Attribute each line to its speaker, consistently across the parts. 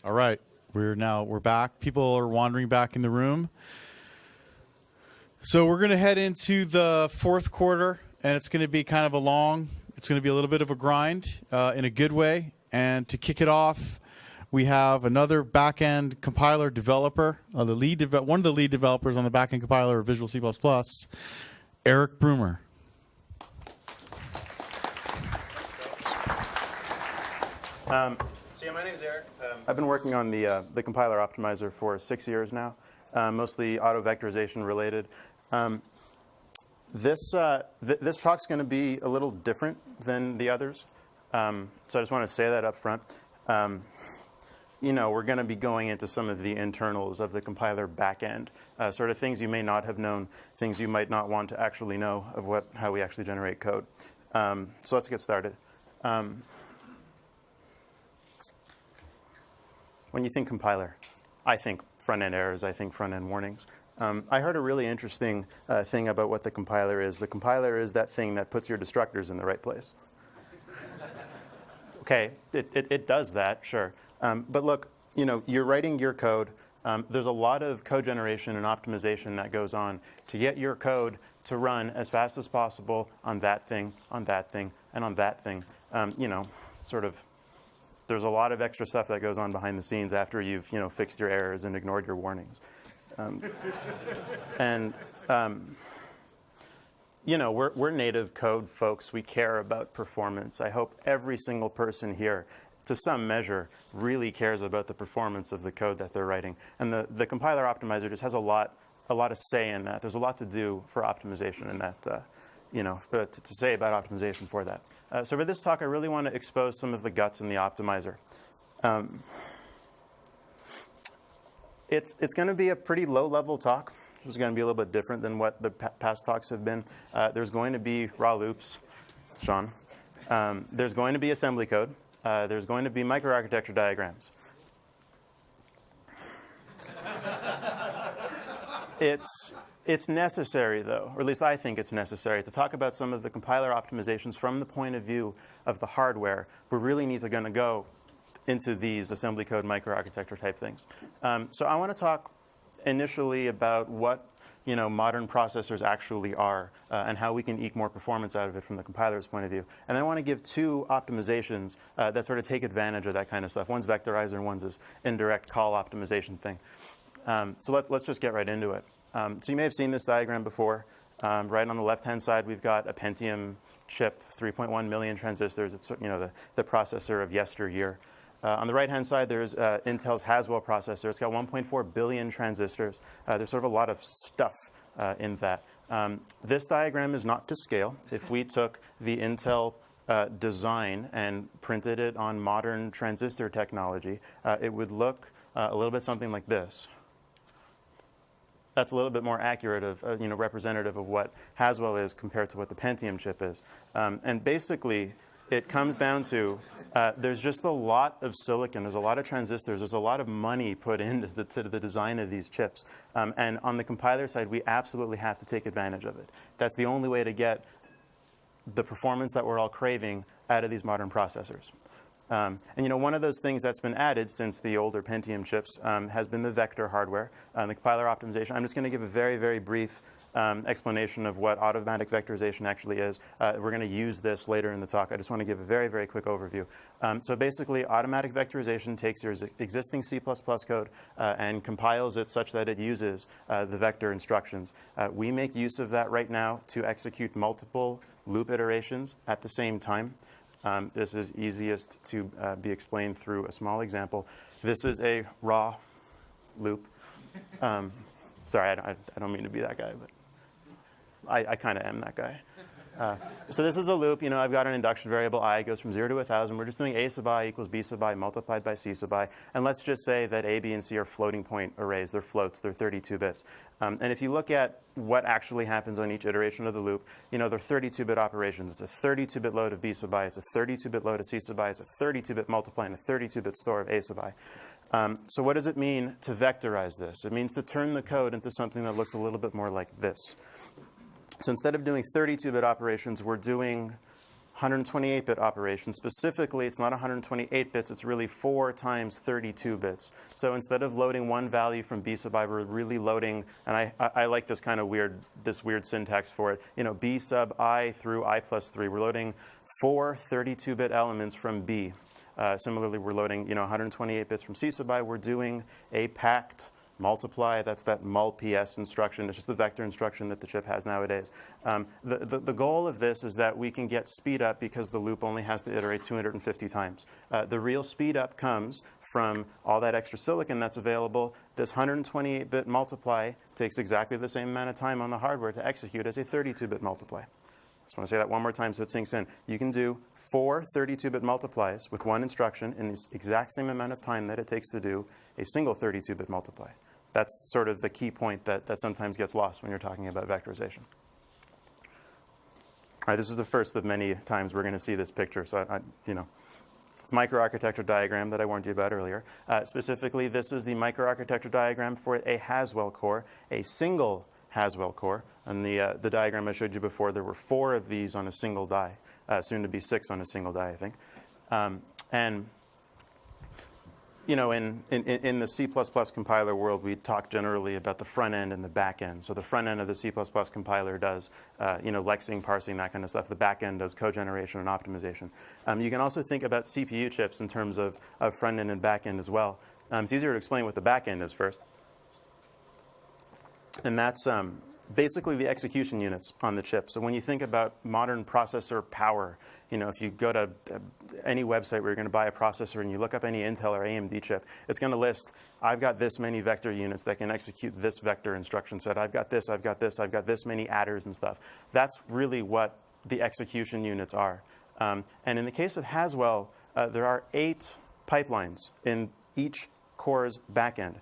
Speaker 1: All right, we're back. People are wandering back in the room. So we're going to head into the fourth quarter, and it's going to be kind of it's going to be a little bit of a grind in a good way. And to kick it off, we have another back-end compiler developer, one of the lead developers on the back-end compiler of Visual C++, Eric Brumer.
Speaker 2: My name's Eric. I've been working on the compiler optimizer for 6 years now, mostly auto-vectorization related. This talk's going to be a little different than the others, so I just want to say that up front. We're going to be going into some of the internals of the compiler backend, sort of things you may not have known, things you might not want to actually know of how we actually generate code. So let's get started. When you think compiler, I think front-end errors, I think front-end warnings. I heard a really interesting thing about what the compiler is. The compiler is that thing that puts your destructors in the right place. Okay, it does that, sure. But look, you're writing your code. There's a lot of code generation and optimization that goes on to get your code to run as fast as possible on that thing, and on that thing. There's a lot of extra stuff that goes on behind the scenes after you've fixed your errors and ignored your warnings. We're native code folks. We care about performance. I hope every single person here, to some measure, really cares about the performance of the code that they're writing. And the compiler optimizer just has a lot of say in that. There's a lot to do for optimization in that, to say about optimization for that. So for this talk, I really want to expose some of the guts in the optimizer. It's going to be a pretty low-level talk. This is going to be a little bit different than what the past talks have been. There's going to be raw loops, Sean. There's going to be assembly code. There's going to be microarchitecture diagrams. It's necessary, though, or at least I think it's necessary, to talk about some of the compiler optimizations from the point of view of the hardware. We really need to go into these assembly code microarchitecture type things. So I want to talk initially about what modern processors actually are and how we can eke more performance out of it from the compiler's point of view. And then I want to give two optimizations that sort of take advantage of that kind of stuff. One's vectorizer and one's this indirect call optimization thing. So let's just get right into it. So you may have seen this diagram before. Right on the left-hand side, we've got a Pentium chip, 3.1 million transistors. It's the processor of yesteryear. On the right-hand side, there's Intel's Haswell processor. It's got 1.4 billion transistors. There's sort of a lot of stuff in that. This diagram is not to scale. If we took the Intel design and printed it on modern transistor technology, it would look a little bit something like this. That's a little bit more accurate representative of what Haswell is compared to what the Pentium chip is. And basically, it comes down to there's just a lot of silicon. There's a lot of transistors. There's a lot of money put into the design of these chips. And on the compiler side, we absolutely have to take advantage of it. That's the only way to get the performance that we're all craving out of these modern processors. One of those things that's been added since the older Pentium chips has been the vector hardware, the compiler optimization. I'm just going to give a very, very brief explanation of what automatic vectorization actually is. We're going to use this later in the talk. I just want to give a very, very quick overview. So basically, automatic vectorization takes your existing C++ code and compiles it such that it uses the vector instructions. We make use of that right now to execute multiple loop iterations at the same time. This is easiest to be explained through a small example. This is a raw loop. Sorry, I don't mean to be that guy, but I kind of am that guy. So this is a loop. I've got an induction variable I. It goes from 0 to 1,000. We're just doing a sub I equals b sub I multiplied by c sub I. And let's just say that a, b, and c are floating point arrays. They're floats. They're 32 bits. And if you look at what actually happens on each iteration of the loop, they're 32-bit operations. It's a 32-bit load of b sub I. It's a 32-bit load of c sub I. It's a 32-bit multiply and a 32-bit store of a sub I. So what does it mean to vectorize this? It means to turn the code into something that looks a little bit more like this. So instead of doing 32-bit operations, we're doing 128-bit operation. Specifically, it's not 128 bits, it's really 4 times 32 bits. So instead of loading one value from b sub I, we're really loading, and I like this kind of weird syntax for it, b sub I through I plus 3. We're loading 4 32-bit elements from b. Similarly, we're loading 128 bits from c sub I. We're doing a packed multiply. That's that mul ps instruction. It's just the vector instruction that the chip has nowadays. The goal of this is that we can get speed up because the loop only has to iterate 250 times. The real speed up comes from all that extra silicon that's available. This 128-bit multiply takes exactly the same amount of time on the hardware to execute as a 32-bit multiply. I just want to say that one more time so it sinks in. You can do 4 32-bit multiplies with one instruction in the exact same amount of time that it takes to do a single 32-bit multiply. That's sort of the key point that sometimes gets lost when you're talking about vectorization. All right, this is the first of many times we're going to see this picture. So, it's the microarchitecture diagram that I warned you about earlier. Specifically, this is the microarchitecture diagram for a Haswell core, a single Haswell core. On the diagram I showed you before, there were 4 of these on a single die, soon to be 6 on a single die, I think. In the C++ compiler world, we talk generally about the front end and the back end. So the front end of the C++ compiler does, lexing, parsing, that kind of stuff. The back end does code generation and optimization. You can also think about CPU chips in terms of front end and back end as well. It's easier to explain what the back end is first. And that's basically the execution units on the chip. So when you think about modern processor power, if you go to any website where you're going to buy a processor and you look up any Intel or AMD chip, it's going to list, I've got this many vector units that can execute this vector instruction set. I've got this, I've got this, I've got this many adders and stuff. That's really what the execution units are. And in the case of Haswell, there are 8 pipelines in each core's backend.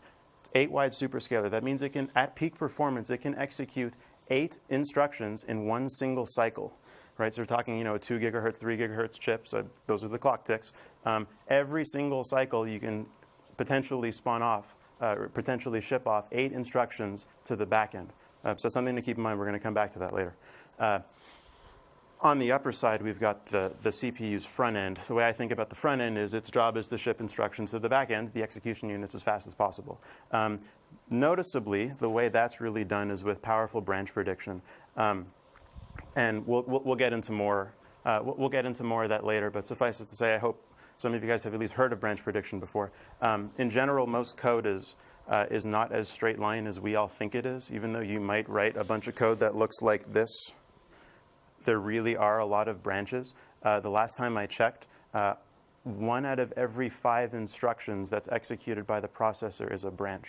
Speaker 2: 8-wide superscalar. That means it can, at peak performance, it can execute 8 instructions in one single cycle. Right? So we're talking, a 2 gigahertz, 3 gigahertz chip. So those are the clock ticks. Every single cycle, you can potentially spawn off, or potentially ship off 8 instructions to the back end. So something to keep in mind. We're going to come back to that later. On the upper side, we've got the CPU's front end. The way I think about the front end is its job is to ship instructions to the back end, the execution units, as fast as possible. Noticeably, the way that's really done is with powerful branch prediction. And we'll get into more. We'll get into more of that later. But suffice it to say, I hope some of you guys have at least heard of branch prediction before. In general, most code is not as straight line as we all think it is. Even though you might write a bunch of code that looks like this, there really are a lot of branches. The last time I checked, 1 out of every 5 instructions that's executed by the processor is a branch.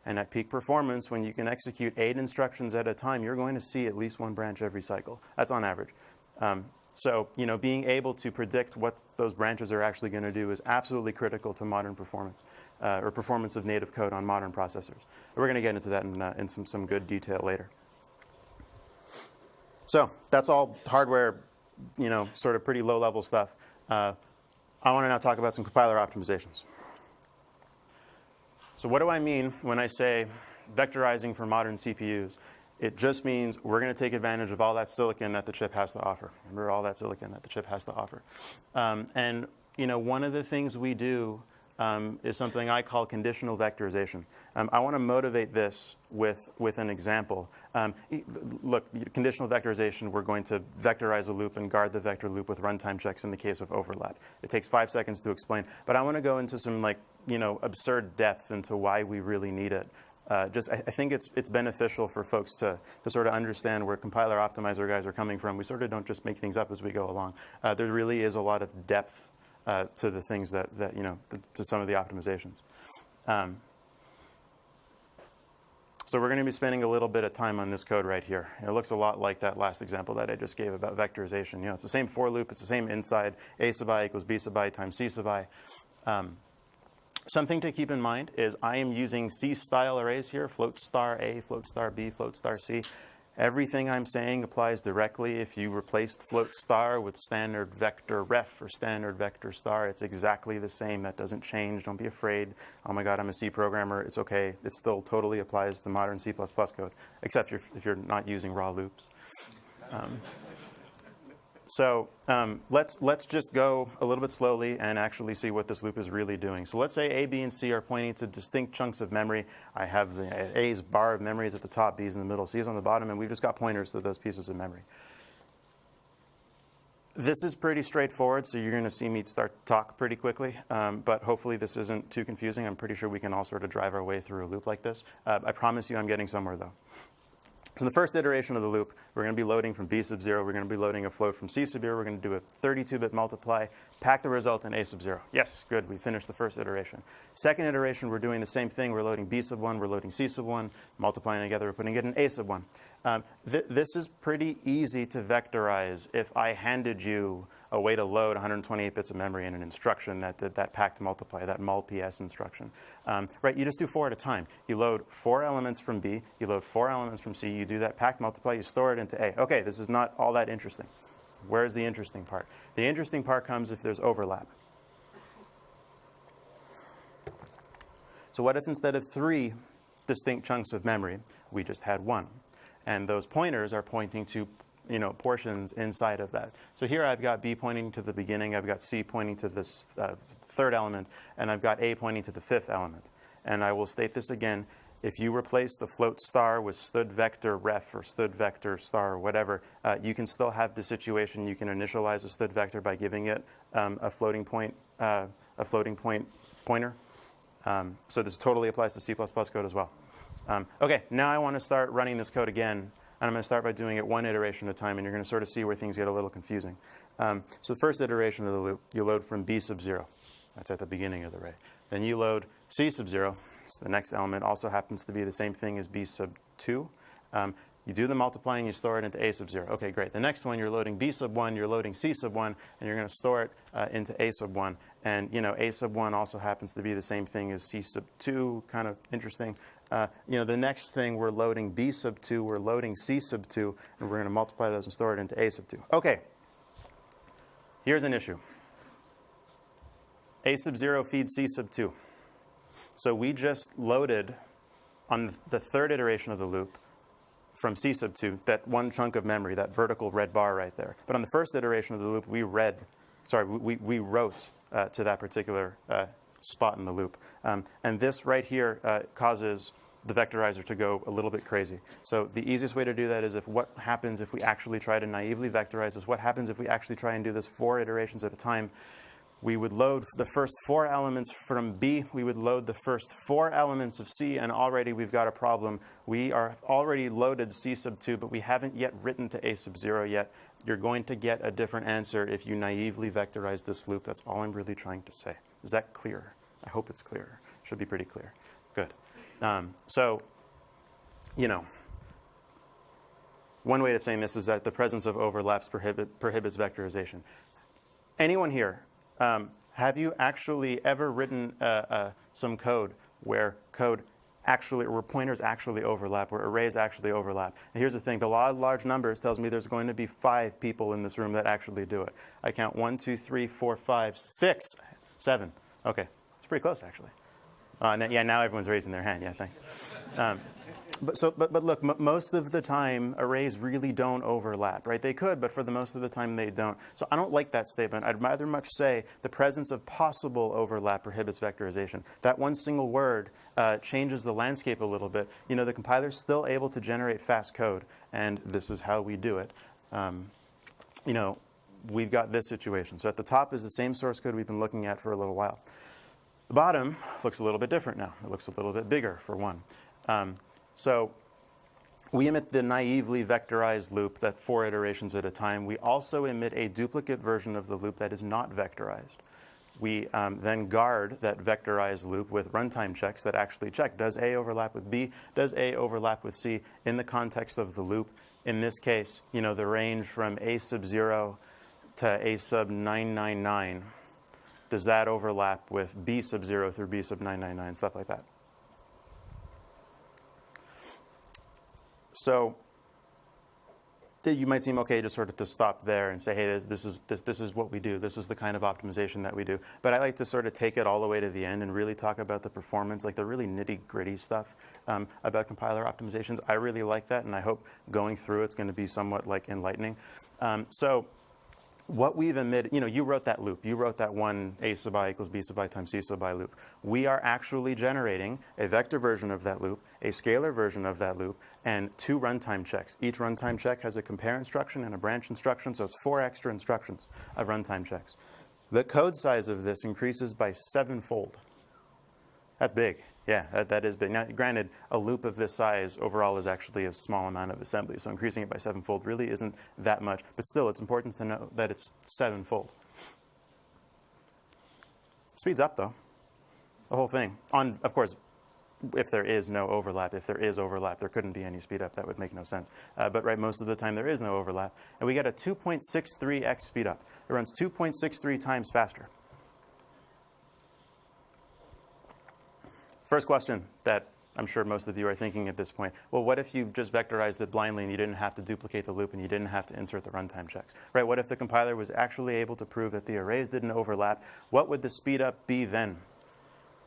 Speaker 2: And at peak performance, when you can execute 8 instructions at a time, you're going to see at least 1 branch every cycle. That's on average. So, being able to predict what those branches are actually going to do is absolutely critical to modern performance, or performance of native code on modern processors. We're going to get into that in some good detail later. So that's all hardware, sort of pretty low-level stuff. I want to now talk about some compiler optimizations. So what do I mean when I say vectorizing for modern CPUs? It just means we're going to take advantage of all that silicon that the chip has to offer. Remember, all that silicon that the chip has to offer. And one of the things we do is something I call conditional vectorization. I want to motivate this with an example. Look, conditional vectorization, we're going to vectorize a loop and guard the vector loop with runtime checks in the case of overlap. It takes 5 seconds to explain, but I want to go into some absurd depth into why we really need it. I think it's beneficial for folks to sort of understand where compiler optimizer guys are coming from. We sort of don't just make things up as we go along. There really is a lot of depth to the things that to some of the optimizations. So we're going to be spending a little bit of time on this code right here. It looks a lot like that last example that I just gave about vectorization. It's the same for loop. It's the same inside. A sub I equals B sub I times C sub I. Something to keep in mind is I am using C-style arrays here, float star A, float star B, float star C. Everything I'm saying applies directly. If you replaced float star with standard vector ref or standard vector star, it's exactly the same. That doesn't change. Don't be afraid. Oh my God, I'm a C programmer. It's okay. It still totally applies to modern C++ code, except if you're not using raw loops. So let's just go a little bit slowly and actually see what this loop is really doing. So let's say A, B, and C are pointing to distinct chunks of memory. I have the A's bar of memory is at the top, B's in the middle, C's on the bottom, and we've just got pointers to those pieces of memory. This is pretty straightforward, so you're going to see me start to talk pretty quickly, but hopefully this isn't too confusing. I'm pretty sure we can all sort of drive our way through a loop like this. I promise you I'm getting somewhere, though. So the first iteration of the loop, we're going to be loading from B sub 0. We're going to be loading a float from C sub 0. We're going to do a 32-bit multiply, pack the result in A sub 0. Yes, good. We finished the first iteration. Second iteration, we're doing the same thing. We're loading B sub 1. We're loading C sub 1. Multiplying together, we're putting it in A sub 1. This is pretty easy to vectorize if I handed you a way to load 128 bits of memory in an instruction that did that packed multiply, that mul-ps instruction. Right, you just do 4 at a time. You load 4 elements from B, you load 4 elements from C, you do that packed multiply, you store it into A. Okay, this is not all that interesting. Where's the interesting part? The interesting part comes if there's overlap. So what if instead of 3 distinct chunks of memory, we just had 1? And those pointers are pointing to portions inside of that. So here I've got B pointing to the beginning, I've got C pointing to this third element, and I've got A pointing to the 5th element. And I will state this again, if you replace the float star with std vector ref or std vector star or whatever, you can still have the situation. You can initialize a std vector by giving it a floating point pointer. So this totally applies to C++ code as well. Okay, now I want to start running this code again. And I'm going to start by doing it 1 iteration at a time, and you're going to sort of see where things get a little confusing. So the first iteration of the loop, you load from B sub 0. That's at the beginning of the array. Then you load C sub 0. So the next element also happens to be the same thing as B sub 2. You do the multiplying, you store it into A sub 0. Okay, great. The next one, you're loading B sub 1, you're loading C sub 1, and you're going to store it into A sub 1. And A sub 1 also happens to be the same thing as C sub 2, kind of interesting. The next thing, we're loading B sub 2, we're loading C sub 2, and we're going to multiply those and store it into A sub 2. Okay, here's an issue. A sub 0 feeds C sub 2. So we just loaded on the third iteration of the loop from C sub 2, that one chunk of memory, that vertical red bar right there. But on the first iteration of the loop, we wrote to that particular spot in the loop. And this right here causes the vectorizer to go a little bit crazy. So the easiest way to do that is what happens if we actually try to naively vectorize this? What happens if we actually try and do this 4 iterations at a time? We would load the first 4 elements from B. We would load the first 4 elements of C, and already we've got a problem. We are already loaded C sub 2, but we haven't yet written to A sub 0 yet. You're going to get a different answer if you naively vectorize this loop. That's all I'm really trying to say. Is that clear? I hope it's clear. Should be pretty clear. Good. One way of saying this is that the presence of overlaps prohibits vectorization. Anyone here? Have you actually ever written some code where pointers actually overlap, where arrays actually overlap? And here's the thing, the law of large numbers tells me there's going to be 5 people in this room that actually do it. I count 1, 2, 3, 4, 5, 6, 7. Okay, it's pretty close actually. Now everyone's raising their hand. Yeah, thanks. But look, most of the time, arrays really don't overlap, right? They could, but for the most of the time, they don't. So I don't like that statement. I'd rather much say the presence of possible overlap prohibits vectorization. That one single word changes the landscape a little bit. The compiler's still able to generate fast code, and this is how we do it. We've got this situation. So at the top is the same source code we've been looking at for a little while. The bottom looks a little bit different now. It looks a little bit bigger, for one. So we emit the naively vectorized loop, that 4 iterations at a time. We also emit a duplicate version of the loop that is not vectorized. We then guard that vectorized loop with runtime checks that actually check, does A overlap with B? Does A overlap with C in the context of the loop? In this case, the range from A sub 0 to A sub 999. Does that overlap with B sub 0 through B sub 999, stuff like that? So you might seem okay just sort of to stop there and say, hey, this is what we do. This is the kind of optimization that we do. But I like to sort of take it all the way to the end and really talk about the performance, like the really nitty-gritty stuff about compiler optimizations. I really like that, and I hope going through it's going to be somewhat like enlightening. So what we've emitted, you wrote that loop. You wrote that one A sub I equals B sub I times C sub I loop. We are actually generating a vector version of that loop, a scalar version of that loop, and 2 runtime checks. Each runtime check has a compare instruction and a branch instruction, so it's 4 extra instructions of runtime checks. The code size of this increases by 7-fold. That's big. Yeah, that is big. Now, granted, a loop of this size overall is actually a small amount of assembly, so increasing it by 7-fold really isn't that much. But still, it's important to know that it's 7-fold. Speeds up, though, the whole thing. Of course, if there is no overlap. If there is overlap, there couldn't be any speed up. That would make no sense. But most of the time, there is no overlap. And we get a 2.63x speed up. It runs 2.63 times faster. First question that I'm sure most of you are thinking at this point, well, what if you just vectorized it blindly and you didn't have to duplicate the loop and you didn't have to insert the runtime checks? Right? What if the compiler was actually able to prove that the arrays didn't overlap? What would the speed up be then?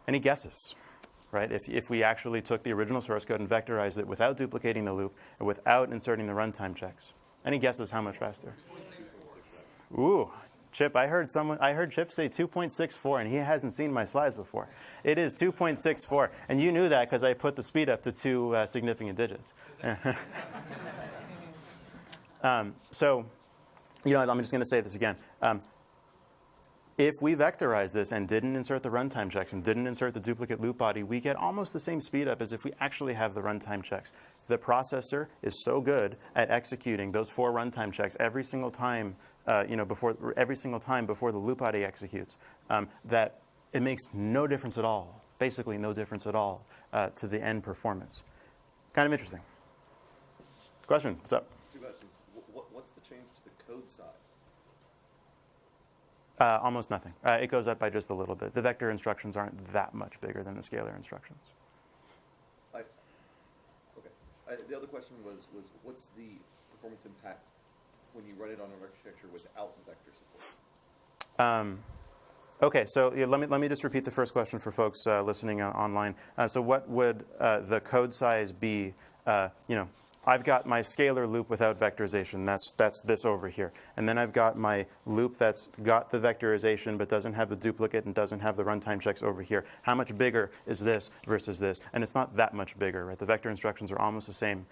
Speaker 2: Any guesses? Right? If we actually took the original source code and vectorized it without duplicating the loop and without inserting the runtime checks. Any guesses how much faster? Ooh. Chip, I heard Chip say 2.64, and he hasn't seen my slides before. It is 2.64, and you knew that because I put the speed up to 2 significant digits. So, I'm just going to say this again. If we vectorize this and didn't insert the runtime checks and didn't insert the duplicate loop body, we get almost the same speed up as if we actually have the runtime checks. The processor is so good at executing those 4 runtime checks every single time, before the loop body executes, that it makes no difference at all, basically no difference at all to the end performance. Kind of interesting. Question? What's up?
Speaker 3: 2 questions. What's the change to the code size?
Speaker 2: Almost nothing. It goes up by just a little bit. The vector instructions aren't that much bigger than the scalar instructions.
Speaker 3: The other question was what's the performance impact when you run it on an architecture without vector support?
Speaker 2: Okay, so let me just repeat the first question for folks listening online. So what would the code size be? I've got my scalar loop without vectorization. That's this over here. And then I've got my loop that's got the vectorization but doesn't have the duplicate and doesn't have the runtime checks over here. How much bigger is this versus this? And it's not that much bigger, right? The vector instructions are almost the same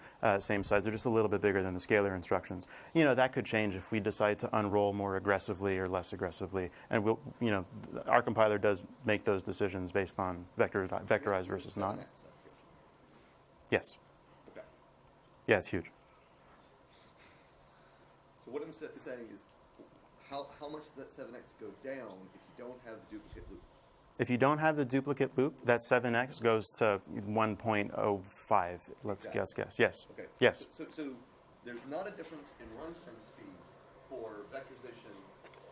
Speaker 2: size. They're just a little bit bigger than the scalar instructions. That could change if we decide to unroll more aggressively or less aggressively. And our compiler does make those decisions based on vectorized versus not. Yes. Yeah, it's huge.
Speaker 3: So what I'm saying is, how much does that 7x go down if you don't have the duplicate loop?
Speaker 2: If you don't have the duplicate loop, that 7x goes to 1.05. Let's guess. Yes.
Speaker 3: Okay.
Speaker 2: Yes.
Speaker 3: So there's not a difference in runtime speed for vectorization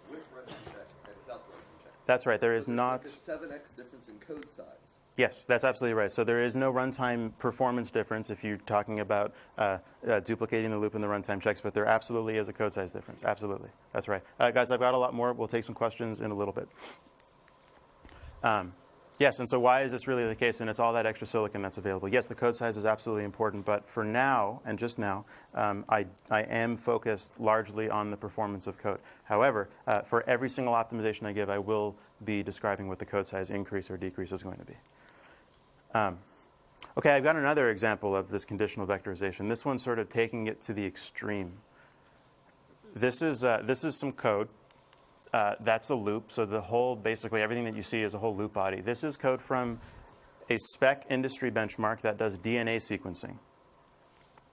Speaker 3: with runtime check and without the runtime check.
Speaker 2: That's right. There is not.
Speaker 3: Like a 7x difference in code size.
Speaker 2: Yes, that's absolutely right. So there is no runtime performance difference if you're talking about duplicating the loop in the runtime checks, but there absolutely is a code size difference. Absolutely. That's right. Guys, I've got a lot more. We'll take some questions in a little bit. Yes, and so why is this really the case? And it's all that extra silicon that's available. Yes, the code size is absolutely important, but for now, and just now, I am focused largely on the performance of code. However, for every single optimization I give, I will be describing what the code size increase or decrease is going to be. Okay, I've got another example of this conditional vectorization. This one's sort of taking it to the extreme. This is some code. That's a loop. So basically everything that you see is a whole loop body. This is code from a spec industry benchmark that does DNA sequencing.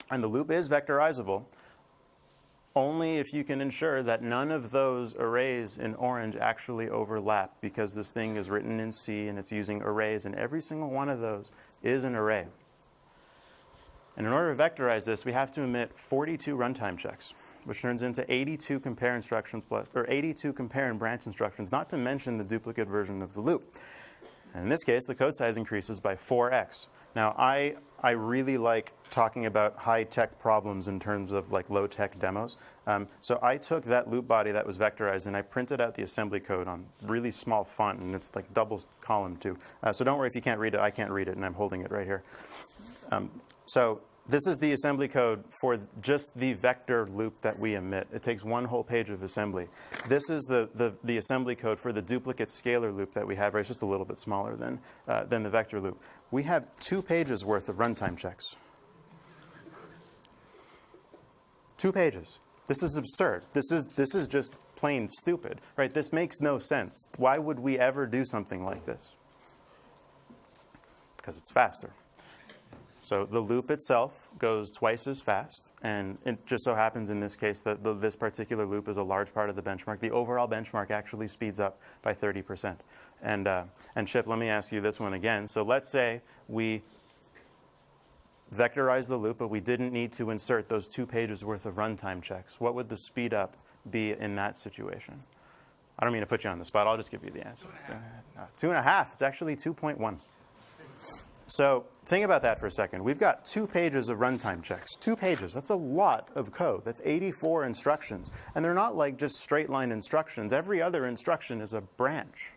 Speaker 2: And the loop is vectorizable only if you can ensure that none of those arrays in orange actually overlap, because this thing is written in C and it's using arrays, and every single one of those is an array. And in order to vectorize this, we have to emit 42 runtime checks, which turns into 82 compare instructions or 82 compare and branch instructions, not to mention the duplicate version of the loop. And in this case, the code size increases by 4x. Now, I really like talking about high-tech problems in terms of like low-tech demos. So I took that loop body that was vectorized and I printed out the assembly code on really small font, and it's like double column too. So don't worry if you can't read it. I can't read it, and I'm holding it right here. So This is the assembly code for just the vector loop that we emit. It takes one whole page of assembly. This is the assembly code for the duplicate scalar loop that we have, right? It's just a little bit smaller than the vector loop. We have 2 pages worth of runtime checks. 2 pages. This is absurd. This is just plain stupid, right? This makes no sense. Why would we ever do something like this? Because it's faster. So the loop itself goes twice as fast, and it just so happens in this case that this particular loop is a large part of the benchmark. The overall benchmark actually speeds up by 30%. And Chip, let me ask you this one again. So let's say we vectorize the loop, but we didn't need to insert those 2 pages worth of runtime checks. What would the speed up be in that situation? I don't mean to put you on the spot. I'll just give you the answer. 2.5. It's actually 2.1. So think about that for a second. We've got 2 pages of runtime checks. 2 pages. That's a lot of code. That's 84 instructions. And they're not like just straight line instructions. Every other instruction is a branch.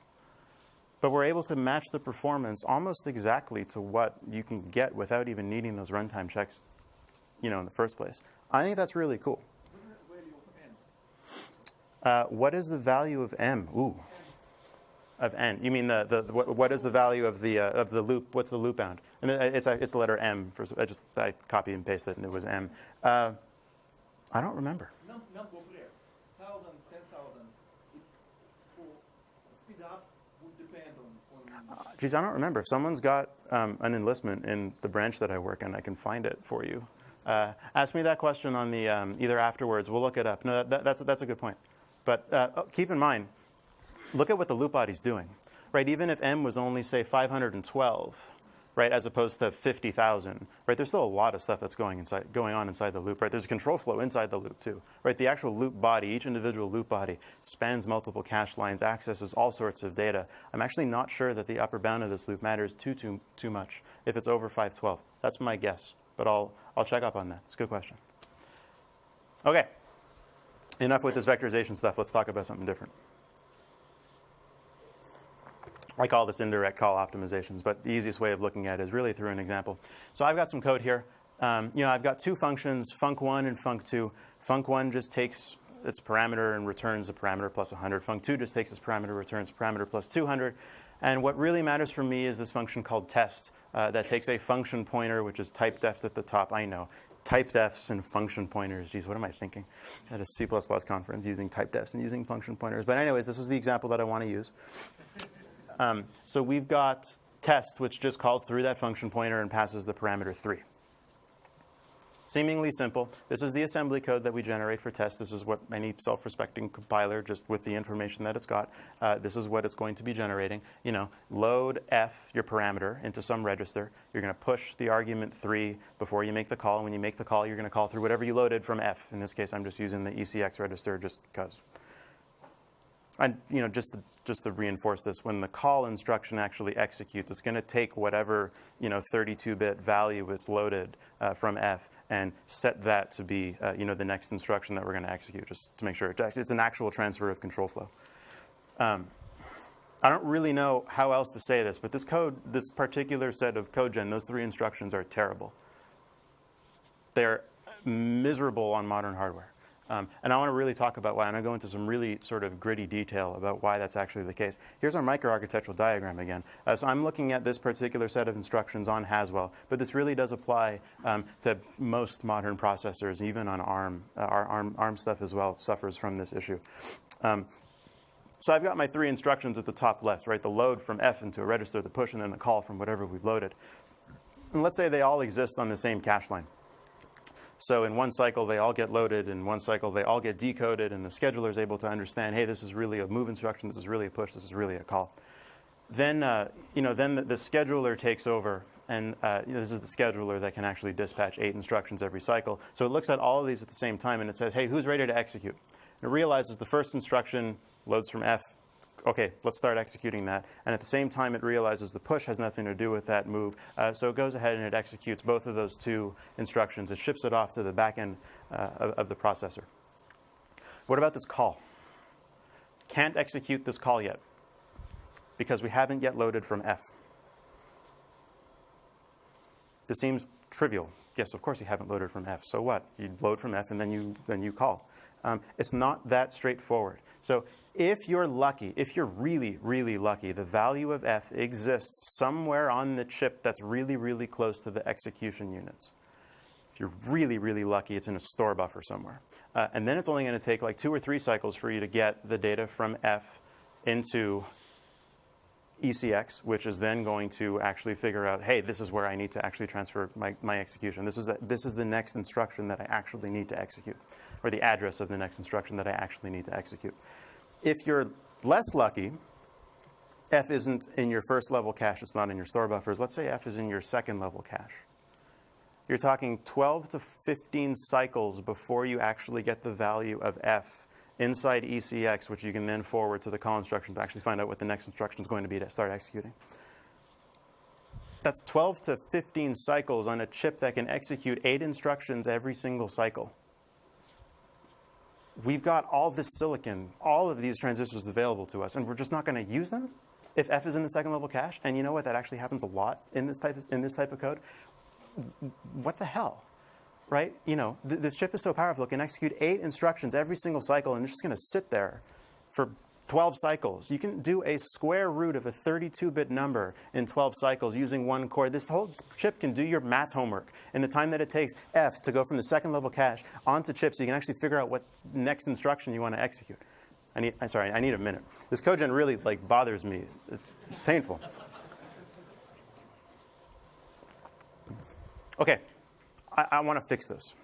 Speaker 2: But we're able to match the performance almost exactly to what you can get without even needing those runtime checks, in the first place. I think that's really cool. What is the value of M? Ooh. Of n. You mean what is the value of the loop? What's the loop bound? And it's the letter M. I copy and paste it, and it was M. I don't remember.
Speaker 4: Number of layers, 1,000, 10,000. For speed up would depend on.
Speaker 2: Geez, I don't remember. If someone's got an enlistment in the branch that I work in, I can find it for you. Ask me that question on the either afterwards. We'll look it up. No, that's a good point. But keep in mind. Look at what the loop body's doing, right? Even if M was only, say, 512, right, as opposed to 50,000, right? There's still a lot of stuff that's going on inside the loop, right? There's a control flow inside the loop too, right? The actual loop body, each individual loop body, spans multiple cache lines, accesses all sorts of data. I'm actually not sure that the upper bound of this loop matters too much if it's over 512. That's my guess, but I'll check up on that. It's a good question. Okay, enough with this vectorization stuff. Let's talk about something different. I call this indirect call optimizations, but the easiest way of looking at it is really through an example. So I've got some code here. I've got 2 functions, func1 and func2. Func1 just takes its parameter and returns a parameter plus 100. Func2 just takes its parameter, returns a parameter plus 200. And what really matters for me is this function called test that takes a function pointer, which is typedef at the top. I know. Typedefs and function pointers. Geez, what am I thinking? At a C++ conference using typedefs and using function pointers. But anyways, this is the example that I want to use. So we've got test, which just calls through that function pointer and passes the parameter 3. Seemingly simple. This is the assembly code that we generate for test. This is what any self-respecting compiler, just with the information that it's got, this is what it's going to be generating. Load f, your parameter, into some register. You're going to push the argument 3 before you make the call. And when you make the call, you're going to call through whatever you loaded from f. In this case, I'm just using the ECX register just because. And just to reinforce this, when the call instruction actually executes, it's going to take whatever 32-bit value it's loaded from f and set that to be the next instruction that we're going to execute, just to make sure it's an actual transfer of control flow. I don't really know how else to say this, but this particular set of code gen, those 3 instructions are terrible. They're miserable on modern hardware. And I want to really talk about why, and I'll go into some really sort of gritty detail about why that's actually the case. Here's our microarchitectural diagram again. So I'm looking at this particular set of instructions on Haswell, but this really does apply to most modern processors, even on ARM. Our ARM stuff as well suffers from this issue. So I've got my 3 instructions at the top left, right? The load from F into a register, the push, and then the call from whatever we've loaded. And let's say they all exist on the same cache line. So in one cycle, they all get loaded. In one cycle, they all get decoded. And the scheduler is able to understand, hey, this is really a move instruction. This is really a push. This is really a call. Then, then the scheduler takes over. And this is the scheduler that can actually dispatch 8 instructions every cycle. So it looks at all of these at the same time. And it says, hey, who's ready to execute? And it realizes the first instruction loads from F. OK, let's start executing that. And at the same time, it realizes the push has nothing to do with that move. So it goes ahead and it executes both of those 2 instructions. It ships it off to the back end of the processor. What about this call? Can't execute this call yet because we haven't yet loaded from F. This seems trivial Yes, of course you haven't loaded from F. So what? You load from F and then you call. It's not that straightforward. So if you're lucky, if you're really, really lucky, the value of F exists somewhere on the chip that's really, really close to the execution units. If you're really, really lucky, it's in a store buffer somewhere. And then it's only going to take like 2 or 3 cycles for you to get the data from F into ECX, which is then going to actually figure out, hey, this is where I need to actually transfer my execution. This is the next instruction that I actually need to execute, or the address of the next instruction that I actually need to execute. If you're less lucky, F isn't in your first level cache, it's not in your store buffers. Let's say F is in your second level cache. You're talking 12 to 15 cycles before you actually get the value of F inside ECX, which you can then forward to the call instruction to actually find out what the next instruction is going to be to start executing. That's 12 to 15 cycles on a chip that can execute 8 instructions every single cycle. We've got all this silicon, all of these transistors available to us, and we're just not going to use them if F is in the second level cache. And you know what? That actually happens a lot in this type of code. What the hell? Right? You know, this chip is so powerful, it can execute 8 instructions every single cycle, and it's just going to sit there for 12 cycles. You can do a square root of a 32-bit number in 12 cycles using one core. This whole chip can do your math homework in the time that it takes F to go from the second level cache onto chip, so you can actually figure out what next instruction you want to execute. I need a minute. This code gen really bothers me. It's painful. Okay. I want to fix this.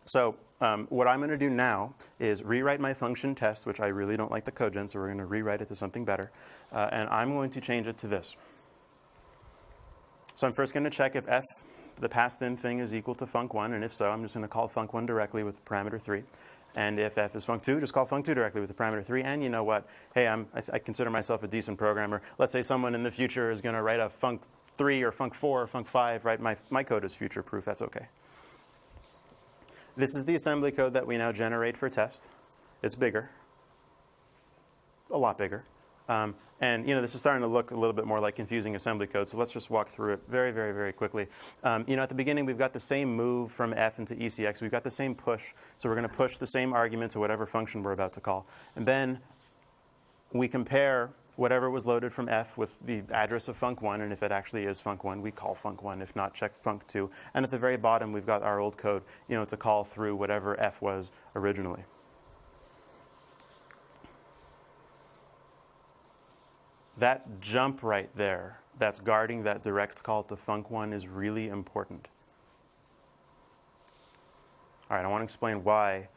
Speaker 2: So what I'm going to do now is rewrite my function test, which I really don't like the code gen, so we're going to rewrite it to something better. And I'm going to change it to this. So I'm first going to check if F, the passed-in thing, is equal to func1. And if so, I'm just going to call func1 directly with parameter 3. And if F is func2, just call func2 directly with the parameter 3. And you know what? Hey, I consider myself a decent programmer. Let's say someone in the future is going to write a func3 or func4 or func5, right? My code is future-proof. That's OK. This is the assembly code that we now generate for test. It's bigger, a lot bigger. And you know, this is starting to look a little bit more like confusing assembly code. So let's just walk through it very, very, very quickly. You know, at the beginning, we've got the same move from F into ECX. We've got the same push. So we're going to push the same argument to whatever function we're about to call. And then we compare whatever was loaded from F with the address of func1, and if it actually is func1, we call func1. If not, check func2. And at the very bottom, we've got our old code, you know, to call through whatever F was originally. That jump right there, that's guarding that direct call to func1, is really important. All right, I want to explain why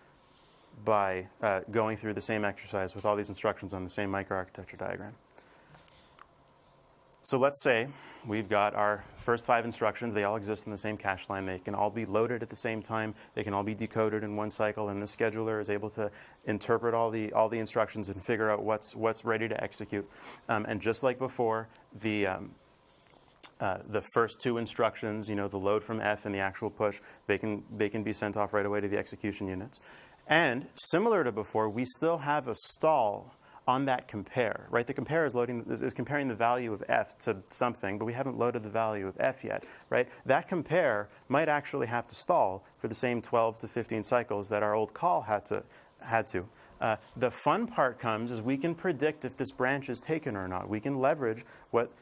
Speaker 2: by going through the same exercise with all these instructions on the same microarchitecture diagram. So let's say we've got our first 5 instructions. They all exist in the same cache line. They can all be loaded at the same time. They can all be decoded in one cycle, and the scheduler is able to interpret all the instructions and figure out what's ready to execute. And just like before, the first 2 instructions, you know, the load from F and the actual push, they can be sent off right away to the execution units. And similar to before, we still have a stall on that compare, right? The compare is comparing the value of F to something, but we haven't loaded the value of F yet, right? That compare might actually have to stall for the same 12 to 15 cycles that our old call had to. The fun part comes is we can predict if this branch is taken or not. We can leverage what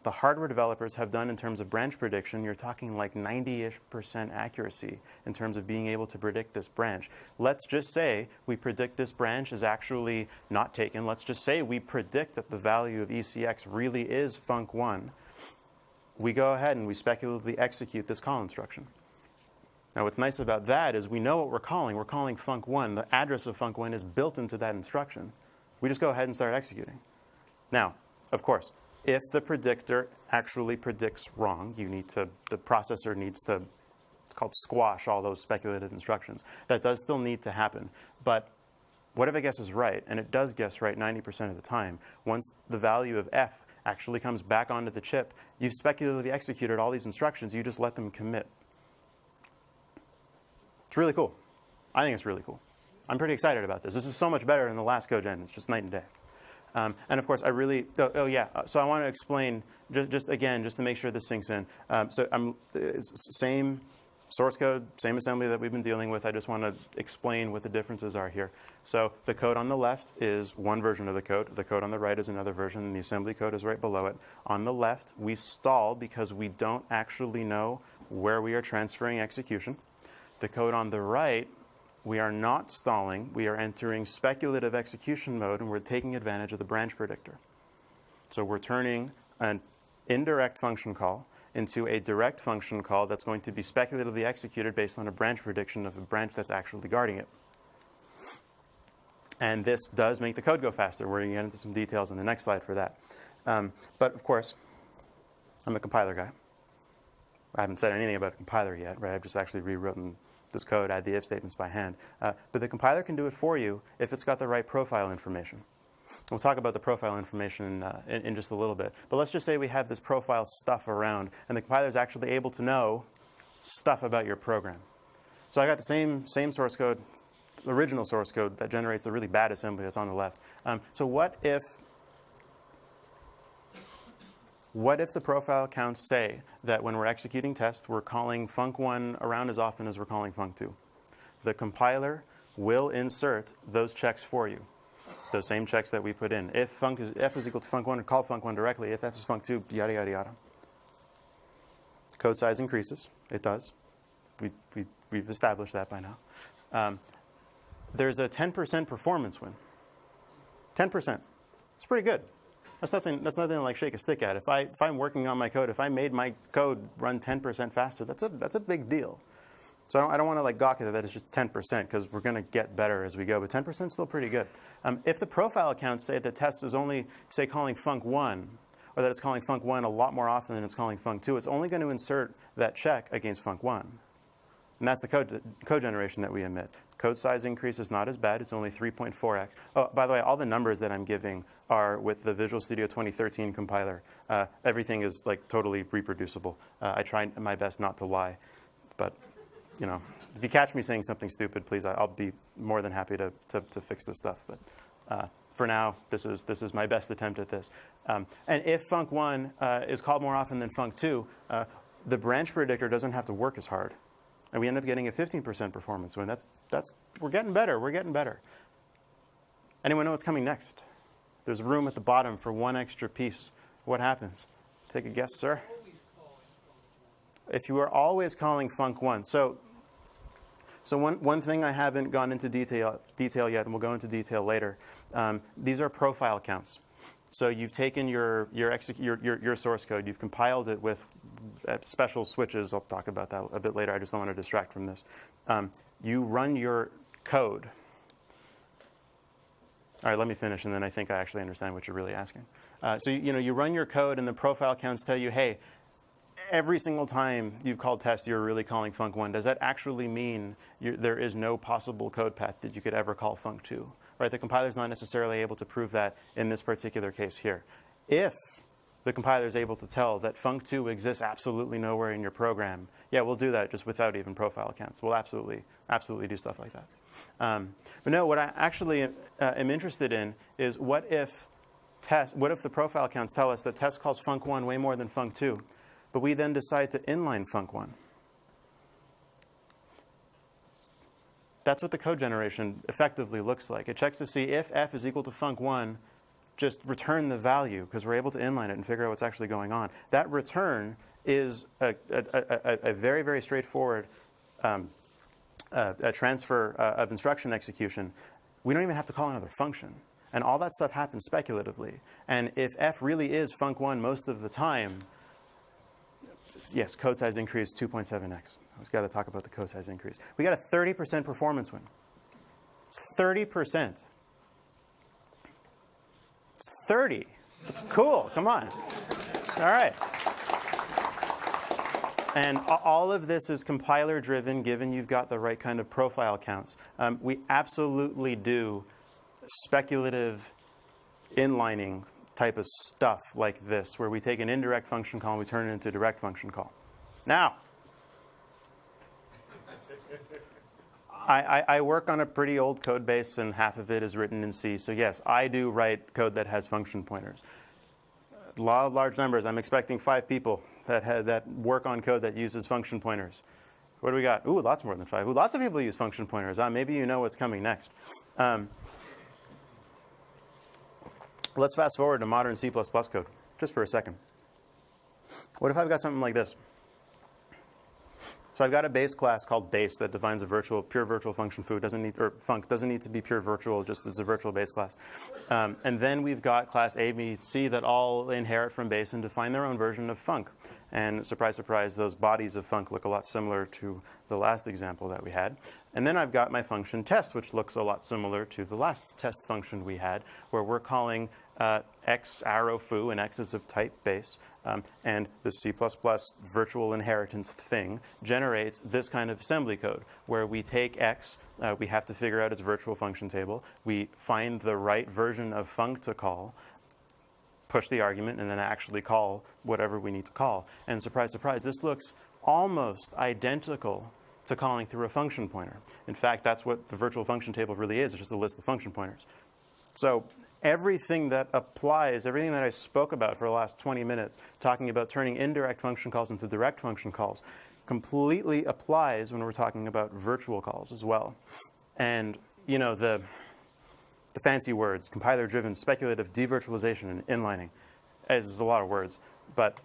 Speaker 2: the hardware developers have done in terms of branch prediction. You're talking like 90-ish% accuracy in terms of being able to predict this branch. Let's just say we predict this branch is actually not taken. Let's just say we predict that the value of ECX really is func1. We go ahead and we speculatively execute this call instruction. Now what's nice about that is we know what we're calling. We're calling func1. The address of func1 is built into that instruction. We just go ahead and start executing. Now, of course, if the predictor actually predicts wrong, the processor needs to, it's called squash all those speculative instructions. That does still need to happen. But what if it guesses right? And it does guess right 90% of the time. Once the value of F actually comes back onto the chip, you've speculatively executed all these instructions. You just let them commit. It's really cool. I think it's really cool. I'm pretty excited about this. This is so much better than the last code gen. It's just night and day. And of course, I really, so I want to explain, just to make sure this sinks in. It's same source code, same assembly that we've been dealing with. I just want to explain what the differences are here. So the code on the left is one version of the code. The code on the right is another version, and the assembly code is right below it. On the left, we stall because we don't actually know where we are transferring execution. The code on the right, we are not stalling. We are entering speculative execution mode, and we're taking advantage of the branch predictor. So we're turning an indirect function call into a direct function call that's going to be speculatively executed based on a branch prediction of a branch that's actually guarding it. And this does make the code go faster. We're going to get into some details in the next slide for that. But of course, I'm a compiler guy. I haven't said anything about a compiler yet, right? I've just actually rewritten this code, add the if statements by hand. But the compiler can do it for you if it's got the right profile information. We'll talk about the profile information in just a little bit. But let's just say we have this profile stuff around, and the compiler is actually able to know stuff about your program. So I got the same source code, the original source code that generates the really bad assembly that's on the left. So what if the profile counts say that when we're executing tests, we're calling func1 around as often as we're calling func2? The compiler will insert those checks for you. Those same checks that we put in. If f is equal to func1, call func1 directly. If f is func2, yada, yada, yada. Code size increases. It does. We've established that by now. There's a 10% performance win. 10%. It's pretty good. That's nothing to like shake a stick at. If I'm working on my code, if I made my code run 10% faster, that's a big deal. So I don't want to like gawk at that it's just 10% because we're going to get better as we go. But 10% is still pretty good. If the profile accounts say the test is only, say, calling func1, or that it's calling func1 a lot more often than it's calling func2, it's only going to insert that check against func1. And that's the code generation that we emit. Code size increase is not as bad. It's only 3.4x. Oh, by the way, all the numbers that I'm giving are with the Visual Studio 2013 compiler. Everything is like totally reproducible. I try my best not to lie, but you know, if you catch me saying something stupid, please, I'll be more than happy to fix this stuff. But for now, this is my best attempt at this. And if func1 is called more often than func2, the branch predictor doesn't have to work as hard. And we end up getting a 15% performance win. We're getting better. We're getting better. Anyone know what's coming next? There's room at the bottom for one extra piece. What happens? Take a guess, sir. If you are always calling func1. So one thing I haven't gone into detail yet, and we'll go into detail later. These are profile counts. So you've taken your source code, you've compiled it with special switches. I'll talk about that a bit later. I just don't want to distract from this. You run your code. All right, let me finish, and then I think I actually understand what you're really asking. So you run your code, and the profile counts tell you, hey, every single time you've called test, you're really calling func1. Does that actually mean there is no possible code path that you could ever call func2? Right? The compiler is not necessarily able to prove that in this particular case here. If the compiler is able to tell that func2 exists absolutely nowhere in your program, yeah, we'll do that just without even profile counts. We'll absolutely do stuff like that. But no, what I actually am interested in is what if the profile counts tell us that test calls func1 way more than func2, but we then decide to inline func1. That's what the code generation effectively looks like. It checks to see if f is equal to func1, just return the value, because we're able to inline it and figure out what's actually going on. That return is a very, very straightforward transfer of instruction execution. We don't even have to call another function. And all that stuff happens speculatively. And if f really is func1 most of the time, yes, code size increase 2.7x. I always got to talk about the code size increase. We got a 30% performance win. It's 30%. It's 30. That's cool. Come on. All right. And all of this is compiler driven, given you've got the right kind of profile counts. We absolutely do speculative inlining type of stuff like this, where we take an indirect function call and we turn it into a direct function call. Now, I work on a pretty old code base, and half of it is written in C. So yes, I do write code that has function pointers. Law of large numbers. I'm expecting 5 people that work on code that uses function pointers. What do we got? Ooh, lots more than 5. Ooh, lots of people use function pointers. Maybe you know what's coming next. Let's fast forward to modern C++ code, just for a second. What if I've got something like this? So I've got a base class called base that defines a pure virtual function func doesn't need to be pure virtual, just it's a virtual base class. And then we've got class A, B, C that all inherit from base and define their own version of func. And surprise, surprise, those bodies of func look a lot similar to the last example that we had. And then I've got my function test, which looks a lot similar to the last test function we had, where we're calling x arrow foo, and x is of type base. And the C++ virtual inheritance thing generates this kind of assembly code, where we take x, we have to figure out its virtual function table, we find the right version of func to call, push the argument, and then actually call whatever we need to call. And surprise, surprise, this looks almost identical to calling through a function pointer. In fact, that's what the virtual function table really is. It's just a list of function pointers. So everything that applies, everything that I spoke about for the last 20 minutes, talking about turning indirect function calls into direct function calls, completely applies when we're talking about virtual calls as well. And you know, the fancy words, compiler-driven speculative devirtualization and inlining, is a lot of words, but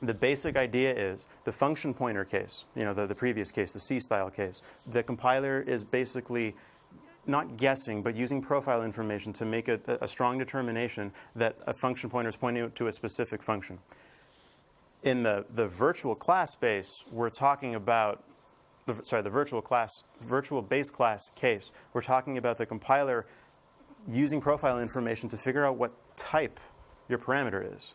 Speaker 2: the basic idea is the function pointer case, you know, the previous case, the C-style case. The compiler is basically not guessing, but using profile information to make a strong determination that a function pointer is pointing to a specific function. In the virtual class base, we're talking about, the virtual base class case, we're talking about the compiler using profile information to figure out what type your parameter is.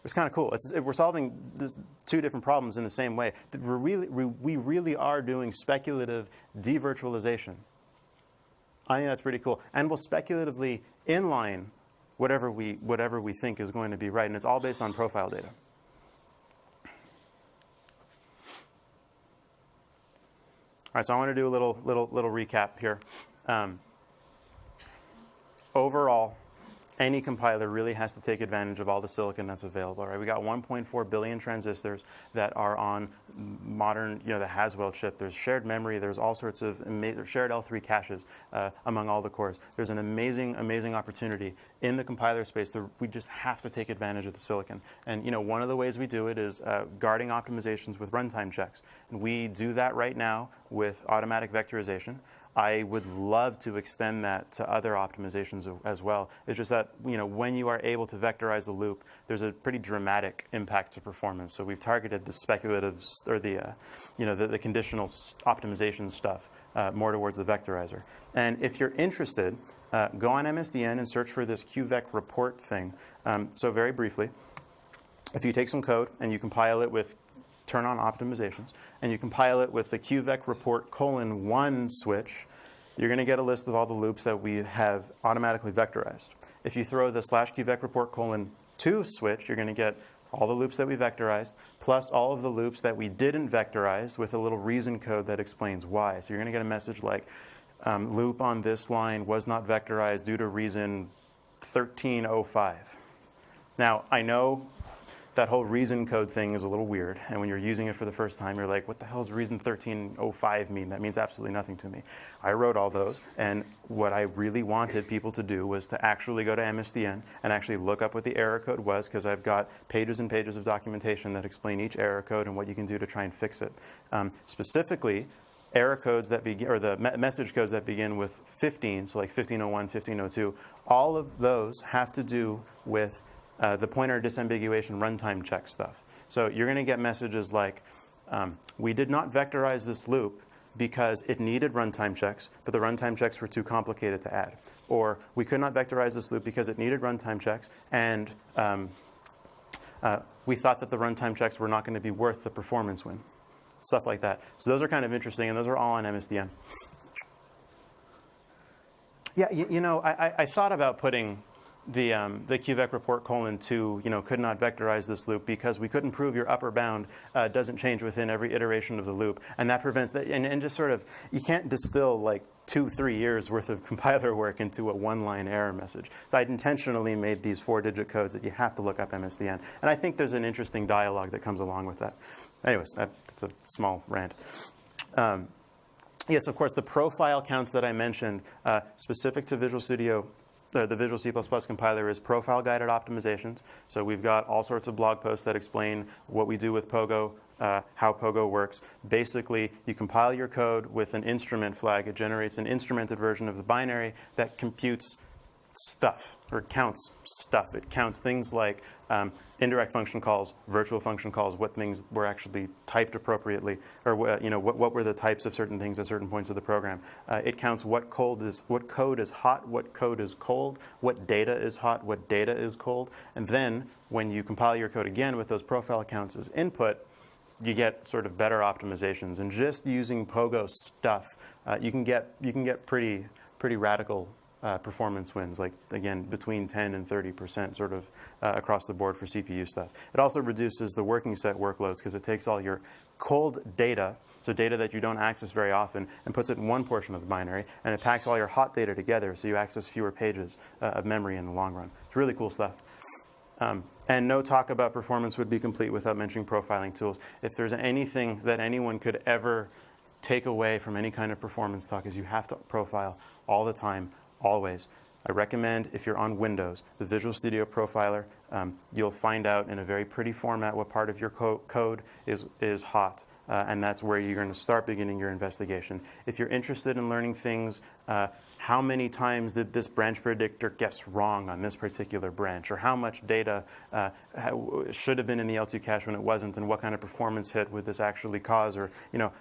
Speaker 2: It's kind of cool. We're solving this 2 different problems in the same way. We really are doing speculative devirtualization. I think that's pretty cool. And we'll speculatively inline whatever we think is going to be right. And it's all based on profile data. All right, so I want to do a little recap here. Overall, any compiler really has to take advantage of all the silicon that's available. Right? We got 1.4 billion transistors that are on modern, the Haswell chip. There's shared memory. There's all sorts of shared L3 caches among all the cores. There's an amazing, amazing opportunity in the compiler space. We just have to take advantage of the silicon. And one of the ways we do it is guarding optimizations with runtime checks. And we do that right now with automatic vectorization. I would love to extend that to other optimizations as well. It's just that when you are able to vectorize a loop, there's a pretty dramatic impact to performance. So we've targeted the speculative or the conditional optimization stuff more towards the vectorizer. And if you're interested, go on MSDN and search for this QVec report thing. So very briefly, if you take some code and you compile it with turn on optimizations, and you compile it with the QVec report :1 switch, you're going to get a list of all the loops that we have automatically vectorized. If you throw the /QVec report :2 switch, you're going to get all the loops that we vectorized, plus all of the loops that we didn't vectorize with a little reason code that explains why. So you're going to get a message like, loop on this line was not vectorized due to reason 1305. Now, I know that whole reason code thing is a little weird, and when you're using it for the first time, you're like, what the hell does reason 1305 mean? That means absolutely nothing to me. I wrote all those, and what I really wanted people to do was to actually go to MSDN and actually look up what the error code was, because I've got pages and pages of documentation that explain each error code and what you can do to try and fix it. Specifically, error codes that begin, or the message codes that begin with 15, so like 1501, 1502, all of those have to do with the pointer disambiguation runtime check stuff. So you're going to get messages like, we did not vectorize this loop because it needed runtime checks, but the runtime checks were too complicated to add. Or we could not vectorize this loop because it needed runtime checks, and we thought that the runtime checks were not going to be worth the performance win. Stuff like that. So those are kind of interesting, and those are all on MSDN. Yeah, I thought about putting the QVec report :2, could not vectorize this loop because we couldn't prove your upper bound doesn't change within every iteration of the loop, and that prevents that. And just sort of, you can't distill like 2-3 years worth of compiler work into a one-line error message. So I'd intentionally made these 4-digit codes that you have to look up MSDN, and I think there's an interesting dialogue that comes along with that. Anyways, that's a small rant. Yes, of course, the profile counts that I mentioned, specific to Visual Studio, the Visual C++ compiler, is profile-guided optimizations. So we've got all sorts of blog posts that explain what we do with Pogo, how Pogo works. Basically, you compile your code with an instrument flag. It generates an instrumented version of the binary that computes stuff, or counts stuff. It counts things like indirect function calls, virtual function calls, what things were actually typed appropriately, or what were the types of certain things at certain points of the program. It counts what code is hot, what code is cold, what data is hot, what data is cold, and then when you compile your code again with those profile counts as input, you get sort of better optimizations. And just using Pogo stuff, you can get pretty radical performance wins, like, again, between 10 and 30% sort of across the board for CPU stuff. It also reduces the working set workloads because it takes all your cold data, so data that you don't access very often, and puts it in one portion of the binary, and it packs all your hot data together so you access fewer pages of memory in the long run. It's really cool stuff. And no talk about performance would be complete without mentioning profiling tools. If there's anything that anyone could ever take away from any kind of performance talk, is you have to profile all the time, always. I recommend, if you're on Windows, the Visual Studio Profiler. You'll find out in a very pretty format what part of your code is hot. And that's where you're going to start beginning your investigation. If you're interested in learning things, how many times did this branch predictor guess wrong on this particular branch? Or how much data should have been in the L2 cache when it wasn't? And what kind of performance hit would this actually cause? Or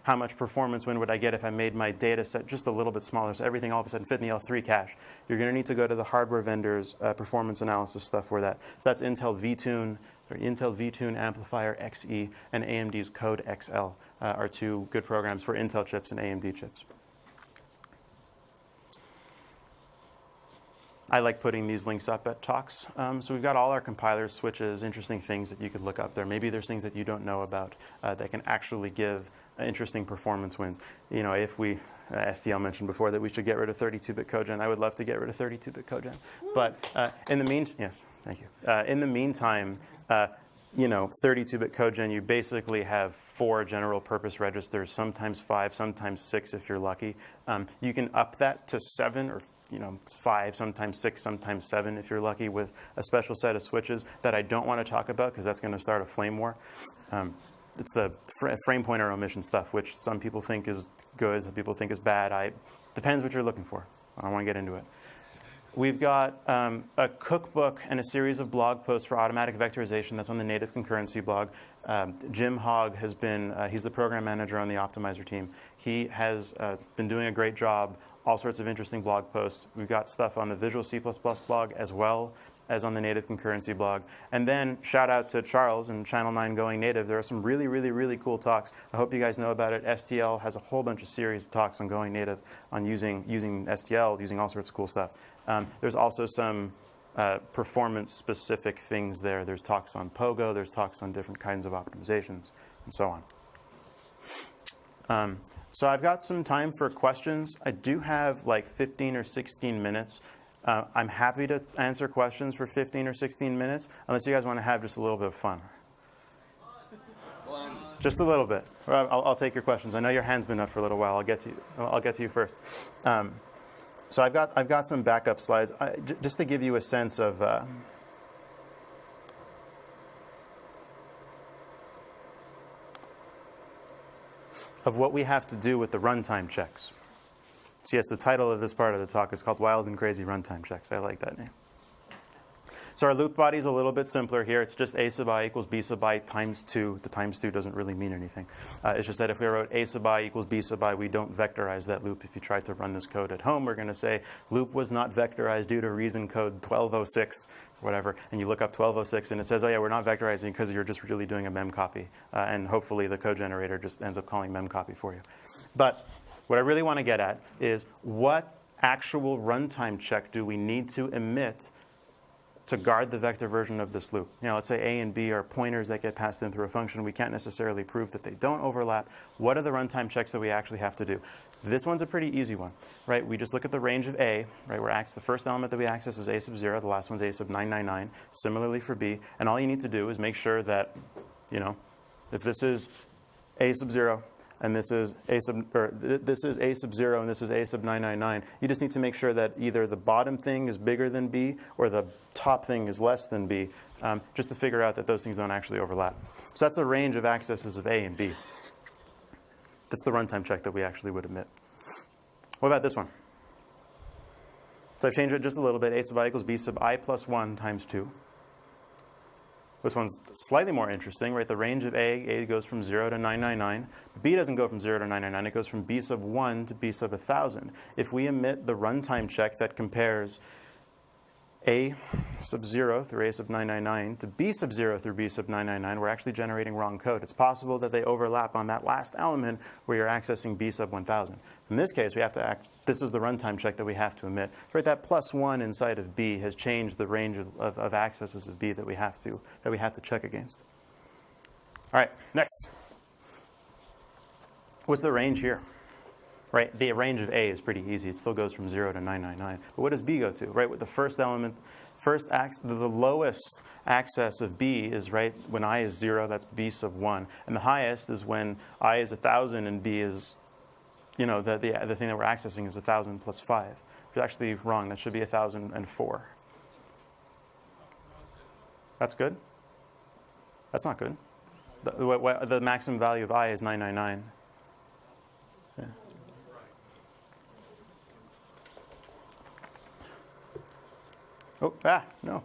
Speaker 2: how much performance win would I get if I made my data set just a little bit smaller so everything all of a sudden fit in the L3 cache? You're going to need to go to the hardware vendors' performance analysis stuff for that. So that's Intel VTune Amplifier XE and AMD's Code XL are two good programs for Intel chips and AMD chips. I like putting these links up at talks. So we've got all our compilers, switches, interesting things that you could look up there. Maybe there's things that you don't know about that can actually give interesting performance wins. If we, STL mentioned before that we should get rid of 32-bit cogen. I would love to get rid of 32-bit cogen. But in the meantime, yes, thank you. In the meantime, 32-bit cogen, you basically have 4 general purpose registers, sometimes 5, sometimes 6 if you're lucky. You can up that to 7 or 5, sometimes 6, sometimes 7 if you're lucky, with a special set of switches that I don't want to talk about because that's going to start a flame war. It's the frame pointer omission stuff, which some people think is good, some people think is bad. Depends what you're looking for. I don't want to get into it. We've got a cookbook and a series of blog posts for automatic vectorization that's on the native concurrency blog. Jim Hogg has been, he's the program manager on the optimizer team. He has been doing a great job, all sorts of interesting blog posts. We've got stuff on the Visual C++ blog as well as on the native concurrency blog. And then shout out to Charles and Channel 9 Going Native. There are some really, really, really cool talks. I hope you guys know about it. STL has a whole bunch of series of talks on Going Native, on using STL, using all sorts of cool stuff. There's also some performance-specific things there. There's talks on Pogo. There's talks on different kinds of optimizations, and so on. So I've got some time for questions. I do have like 15 or 16 minutes. I'm happy to answer questions for 15 or 16 minutes, unless you guys want to have just a little bit of fun. Just a little bit. I'll take your questions. I know your hand's been up for a little while. I'll get to you first. So I've got some backup slides just to give you a sense of what we have to do with the runtime checks. So yes, the title of this part of the talk is called Wild and Crazy Runtime Checks. I like that name. So our loop body is a little bit simpler here. It's just a sub I equals b sub I times 2. The times 2 doesn't really mean anything. It's just that if we wrote a sub I equals b sub I, we don't vectorize that loop. If you try to run this code at home, we're going to say loop was not vectorized due to reason code 1206, whatever. And you look up 1206, and it says, oh yeah, we're not vectorizing because you're just really doing a mem copy. And hopefully the code generator just ends up calling mem copy for you. But what I really want to get at is what actual runtime check do we need to emit to guard the vector version of this loop. Let's say A and B are pointers that get passed in through a function. We can't necessarily prove that they don't overlap. What are the runtime checks that we actually have to do? This one's a pretty easy one, right? We just look at the range of A, right? Where the first element that we access is A sub 0. The last one's A sub 999. Similarly for B. And all you need to do is make sure that, if this is A sub 0, and this is A sub 0 and this is A sub 999. You just need to make sure that either the bottom thing is bigger than B or the top thing is less than B, just to figure out that those things don't actually overlap. So that's the range of accesses of A and B. That's the runtime check that we actually would omit. What about this one? So I've changed it just a little bit. A sub I equals B sub I plus 1 times 2. This one's slightly more interesting, right? The range of A goes from 0 to 999. B doesn't go from 0 to 999. It goes from B sub 1 to B sub 1000. If we omit the runtime check that compares A sub 0 through A sub 999 to B sub 0 through B sub 999, we're actually generating wrong code. It's possible that they overlap on that last element where you're accessing B sub 1000. In this case, we have to this is the runtime check that we have to omit. Right, that plus 1 inside of B has changed the range of accesses of B that we have to check against. All right, next. What's the range here? Right, the range of A is pretty easy. It still goes from 0 to 999. But what does B go to? Right, with the first element, the lowest access of B is right when I is 0, that's B sub 1. And the highest is when I is 1000 and B is, the thing that we're accessing is 1000 plus 5. Which is actually wrong. That should be 1004. That's good? That's not good. The maximum value of I is 999. Yeah. No.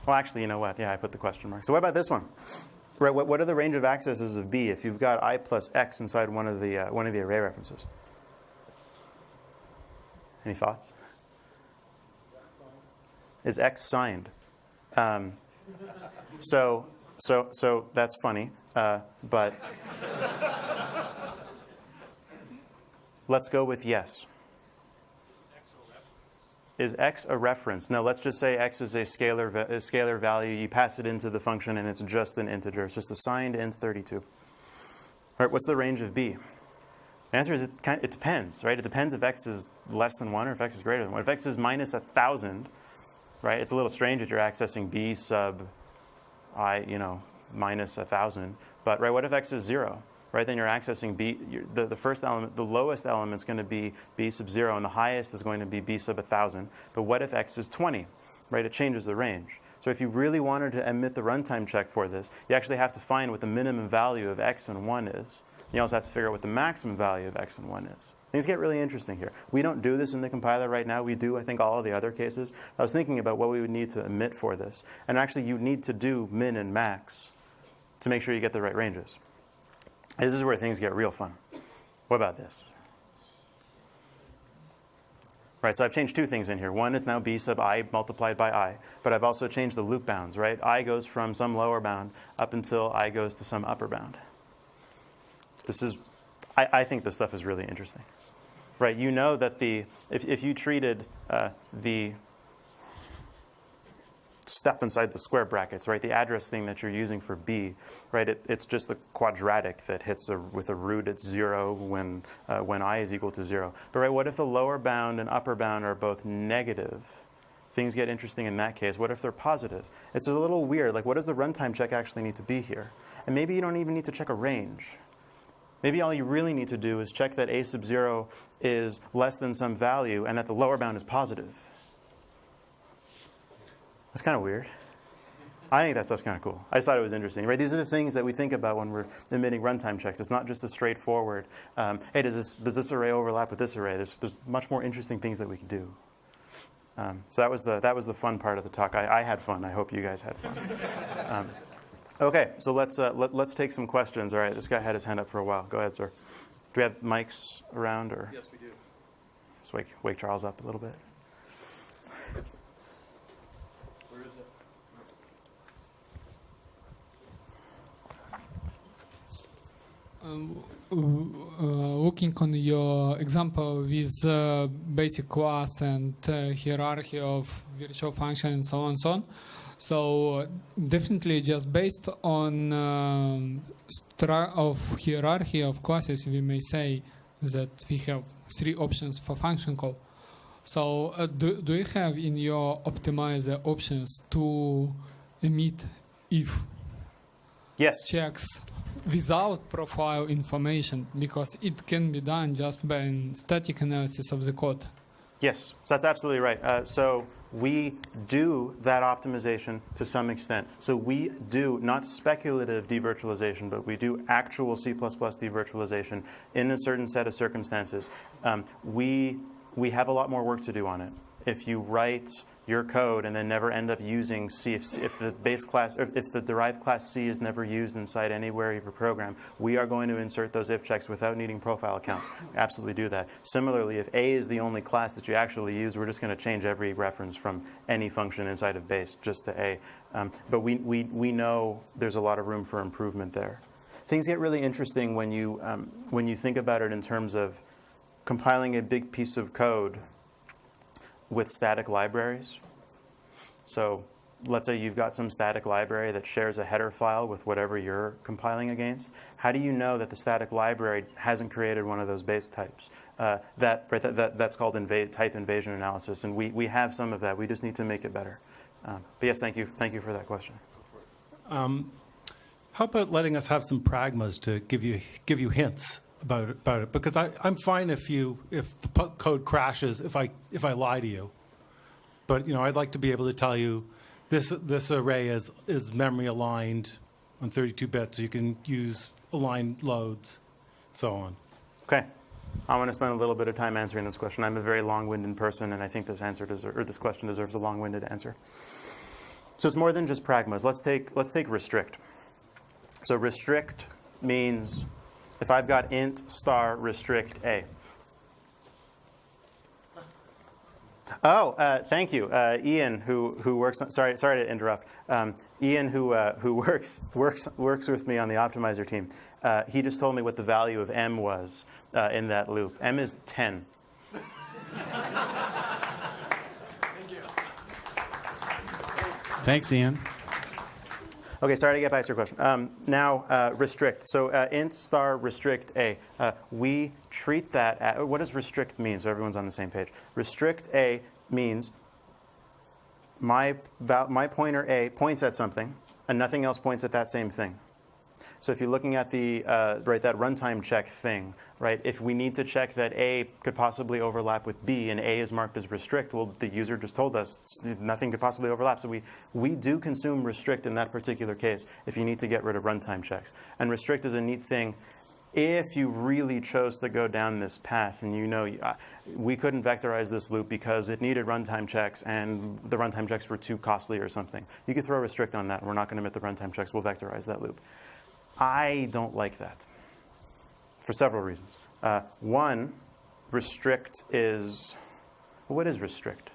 Speaker 2: Well, actually, you know what? Yeah, I put the question mark. So what about this one? Right, what are the range of accesses of B if you've got I plus X inside one of the array references? Any thoughts? Is X signed? So that's funny, but let's go with yes. Is X a reference? No, let's just say X is a scalar value. You pass it into the function, and it's just an integer. It's just assigned int 32. All right, what's the range of B? The answer is it depends, right? It depends if X is less than 1 or if X is greater than 1. If X is minus 1000, right, it's a little strange that you're accessing B sub I, minus 1000. But, right, what if X is 0? Right, then you're accessing B, the first element, the lowest element is going to be B sub 0, and the highest is going to be B sub 1000. But what if X is 20? Right, it changes the range. So if you really wanted to omit the runtime check for this, you actually have to find what the minimum value of X and 1 is. You also have to figure out what the maximum value of X and 1 is. Things get really interesting here. We don't do this in the compiler right now. We do, I think, all of the other cases. I was thinking about what we would need to omit for this. And actually, you need to do min and max to make sure you get the right ranges. This is where things get real fun. What about this? Right, so I've changed two things in here. One, it's now B sub I multiplied by I. But I've also changed the loop bounds, right? I goes from some lower bound up until I goes to some upper bound. This is, I think this stuff is really interesting. Right, you know that if you treated the step inside the square brackets, right? The address thing that you're using for B, right? It's just the quadratic that hits with a root at 0 when I is equal to 0. But right, what if the lower bound and upper bound are both negative? Things get interesting in that case. What if they're positive? It's a little weird. Like, what does the runtime check actually need to be here? And maybe you don't even need to check a range. Maybe all you really need to do is check that A sub 0 is less than some value and that the lower bound is positive. That's kind of weird. I think that stuff's kind of cool. I just thought it was interesting. Right? These are the things that we think about when we're emitting runtime checks. It's not just a straightforward, hey, does this array overlap with this array? There's much more interesting things that we can do. So that was the fun part of the talk. I had fun. I hope you guys had fun. Okay, so let's take some questions. All right, this guy had his hand up for a while. Go ahead, sir. Do we have mics around, or?
Speaker 3: Yes, we do.
Speaker 2: Just wake Charles up a little bit.
Speaker 5: What looking on your example with basic class and hierarchy of virtual function and so on and so on. So definitely just based on of hierarchy of classes, we may say that we have 3 options for function call. So do you have in your optimizer options to emit if
Speaker 2: Yes.
Speaker 5: checks without profile information? Because it can be done just by static analysis of the code.
Speaker 2: Yes, so that's absolutely right. So we do that optimization to some extent. So we do not speculative devirtualization, but we do actual C++ devirtualization in a certain set of circumstances. We have a lot more work to do on it. If you write your code and then never end up using C, if the base class, or if the derived class C is never used inside anywhere of your program, we are going to insert those if checks without needing profile accounts. Absolutely do that. Similarly, if A is the only class that you actually use, we're just going to change every reference from any function inside of base just to A. But we know there's a lot of room for improvement there. Things get really interesting when you think about it in terms of compiling a big piece of code with static libraries. So let's say you've got some static library that shares a header file with whatever you're compiling against. How do you know that the static library hasn't created one of those base types? That's called type invasion analysis, and we have some of that. We just need to make it better. But yes, thank you for that question.
Speaker 6: How about letting us have some pragmas to give you hints about it? Because I'm fine if the code crashes if I lie to you, but I'd like to be able to tell you this array is memory aligned on 32 bits, so you can use aligned loads, so on.
Speaker 2: Okay, I want to spend a little bit of time answering this question. I'm a very long-winded person, and I think this question deserves a long-winded answer. So it's more than just pragmas. Let's take restrict. So restrict means if I've got int star restrict A. Oh, thank you, Ian, who works. Sorry to interrupt. Ian, who works with me on the optimizer team. He just told me what the value of M was in that loop. M is 10.
Speaker 1: Thanks, Ian.
Speaker 2: Okay, sorry to get back to your question. Now, restrict. So int star restrict A. We treat that what does restrict mean? So everyone's on the same page. Restrict A means my pointer A points at something, and nothing else points at that same thing. So if you're looking at the that runtime check thing, right? If we need to check that A could possibly overlap with B and A is marked as restrict, well, the user just told us nothing could possibly overlap. So we do consume restrict in that particular case if you need to get rid of runtime checks. And restrict is a neat thing if you really chose to go down this path and we couldn't vectorize this loop because it needed runtime checks and the runtime checks were too costly or something. You could throw restrict on that. We're not going to emit the runtime checks. We'll vectorize that loop. I don't like that for several reasons. One, restrict is, well, what is restrict?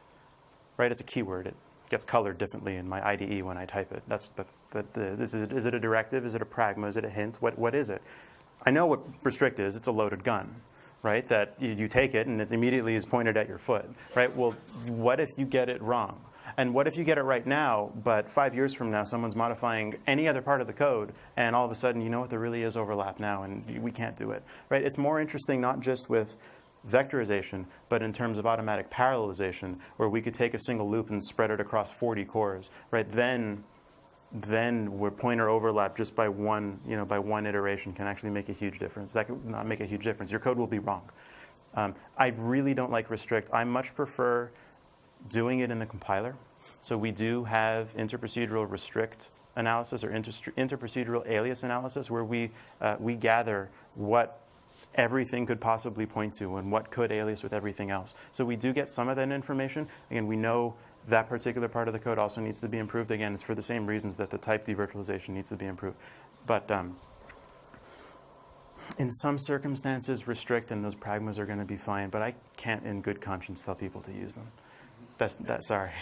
Speaker 2: Right, it's a keyword. It gets colored differently in my IDE when I type it. Is it a directive? Is it a pragma? Is it a hint? What is it? I know what restrict is. It's a loaded gun, right? That you take it and it immediately is pointed at your foot, right? Well, what if you get it wrong? And what if you get it right now, but 5 years from now, someone's modifying any other part of the code, and all of a sudden, you know what, there really is overlap now, and we can't do it, right? It's more interesting not just with vectorization, but in terms of automatic parallelization, where we could take a single loop and spread it across 40 cores, right? Then where pointer overlap just by one iteration can actually make a huge difference. That could not make a huge difference. Your code will be wrong. I really don't like restrict. I much prefer doing it in the compiler. So we do have interprocedural restrict analysis or interprocedural alias analysis where we gather what everything could possibly point to and what could alias with everything else. So we do get some of that information. Again, we know that particular part of the code also needs to be improved. Again, it's for the same reasons that the type devirtualization needs to be improved. But in some circumstances, restrict and those pragmas are going to be fine. But I can't in good conscience tell people to use them. That's sorry.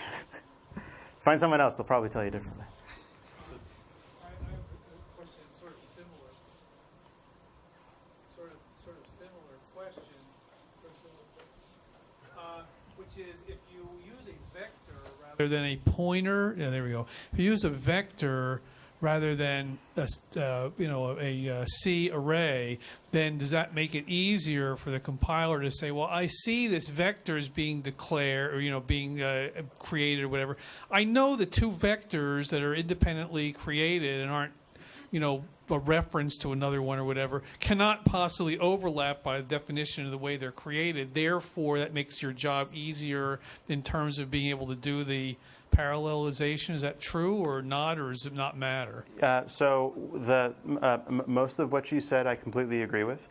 Speaker 2: Find someone else. They'll probably tell you differently.
Speaker 5: I have a question sort of similar.
Speaker 7: rather than a pointer. Yeah, there we go. If you use a vector rather than a C array, then does that make it easier for the compiler to say, well, I see this vector is being declared or being created or whatever. I know the two vectors that are independently created and aren't a reference to another one or whatever cannot possibly overlap by the definition of the way they're created. Therefore, that makes your job easier in terms of being able to do the parallelization. Is that true or not, or does it not matter?
Speaker 2: So most of what you said I completely agree with.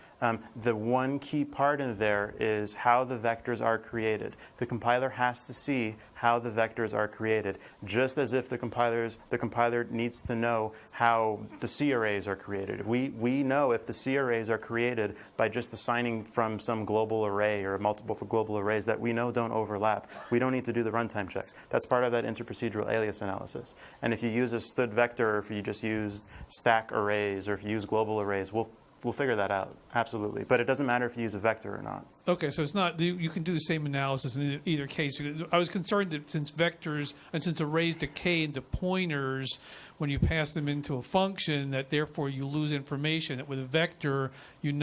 Speaker 2: The one key part in there is how the vectors are created. The compiler has to see how the vectors are created, just as if the compiler needs to know how the C arrays are created. We know if the C arrays are created by just assigning from some global array or multiple global arrays that we know don't overlap. We don't need to do the runtime checks. That's part of that interprocedural alias analysis. And if you use a std vector, or if you just use stack arrays, or if you use global arrays, we'll figure that out, absolutely. But it doesn't matter if you use a vector or not.
Speaker 7: Okay, so it's not, you can do the same analysis in either case. I was concerned that since vectors and since arrays decay into pointers when you pass them into a function, that therefore you lose information. That with a vector, you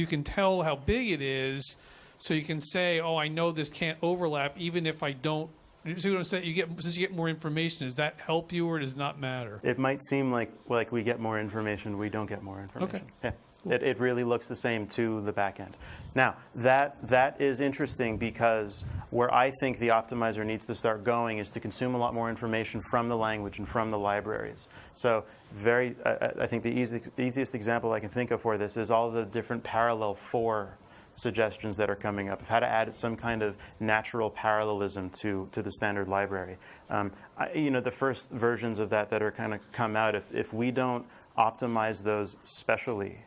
Speaker 7: can tell how big it is, so you can say, oh, I know this can't overlap even if I don't. You see what I'm saying? Since you get more information, does that help you or does it not matter?
Speaker 2: It might seem like we get more information, we don't get more information.
Speaker 7: Okay.
Speaker 2: Yeah. Cool. It really looks the same to the back end. Now, that is interesting because where I think the optimizer needs to start going is to consume a lot more information from the language and from the libraries. So I think the easiest example I can think of for this is all the different parallel for suggestions that are coming up of how to add some kind of natural parallelism to the standard library. The first versions of that are kind of come out, if we don't optimize those specially,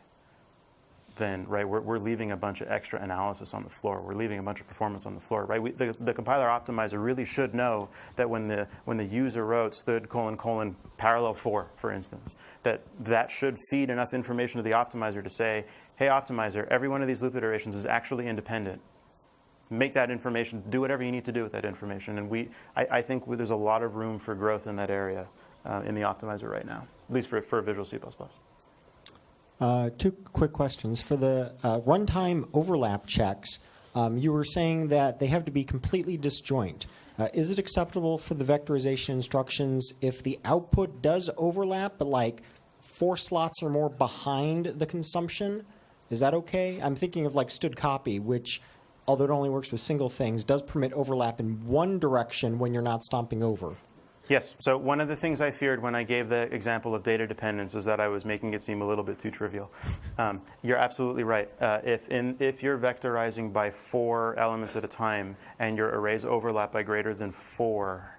Speaker 2: then we're leaving a bunch of extra analysis on the floor. We're leaving a bunch of performance on the floor. The compiler optimizer really should know that when the user wrote std : parallel for instance, that should feed enough information to the optimizer to say, hey, optimizer, every one of these loop iterations is actually independent. Make that information, do whatever you need to do with that information. And I think there's a lot of room for growth in that area in the optimizer right now, at least for Visual C++.
Speaker 8: Two quick questions. For the runtime overlap checks, you were saying that they have to be completely disjoint. Is it acceptable for the vectorization instructions if the output does overlap, but like 4 slots or more behind the consumption? Is that okay? I'm thinking of like std copy, which, although it only works with single things, does permit overlap in one direction when you're not stomping over.
Speaker 2: Yes. So one of the things I feared when I gave the example of data dependence is that I was making it seem a little bit too trivial. You're absolutely right. If you're vectorizing by 4 elements at a time and your arrays overlap by greater than 4,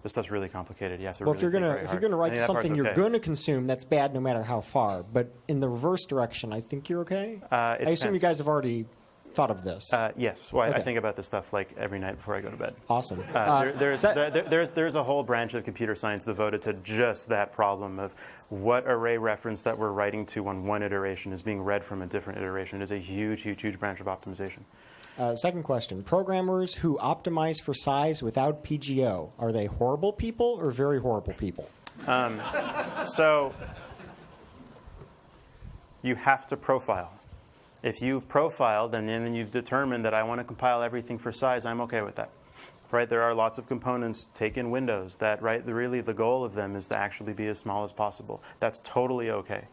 Speaker 2: this stuff's really complicated. You have to.
Speaker 8: Well,
Speaker 2: really
Speaker 8: if you're gonna write something you're going to consume, that's bad no matter how far. But in the reverse direction, I think you're okay. I assume you guys have already thought of this.
Speaker 2: Yes. Well,
Speaker 8: Okay.
Speaker 2: I think about this stuff like every night before I go to bed.
Speaker 8: Awesome.
Speaker 2: There's a whole branch of computer science devoted to just that problem of what array reference that we're writing to on one iteration is being read from a different iteration. It is a huge, huge, huge branch of optimization.
Speaker 8: Second question. Programmers who optimize for size without PGO, are they horrible people or very horrible people?
Speaker 2: So you have to profile. If you've profiled and then you've determined that I want to compile everything for size, I'm okay with that. Right? There are lots of components, take in Windows, that really the goal of them is to actually be as small as possible. That's totally okay.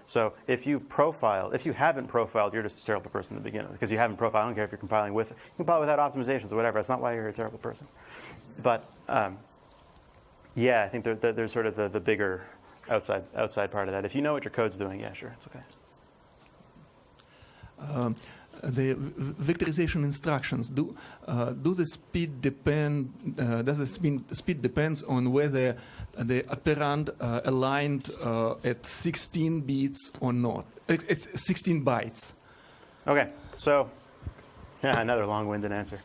Speaker 2: So if you've profiled, if you haven't profiled, you're just a terrible person to begin with, because you haven't profiled. I don't care if you're compiling with, you can compile without optimizations or whatever. That's not why you're a terrible person. But yeah, I think there's sort of the bigger outside part of that. If you know what your code's doing, yeah, sure, it's okay.
Speaker 4: The vectorization instructions, do the speed depend? Does the speed depends on whether the operand aligned at 16 bits or not? It's 16 bytes.
Speaker 2: Okay, so yeah, another long-winded answer.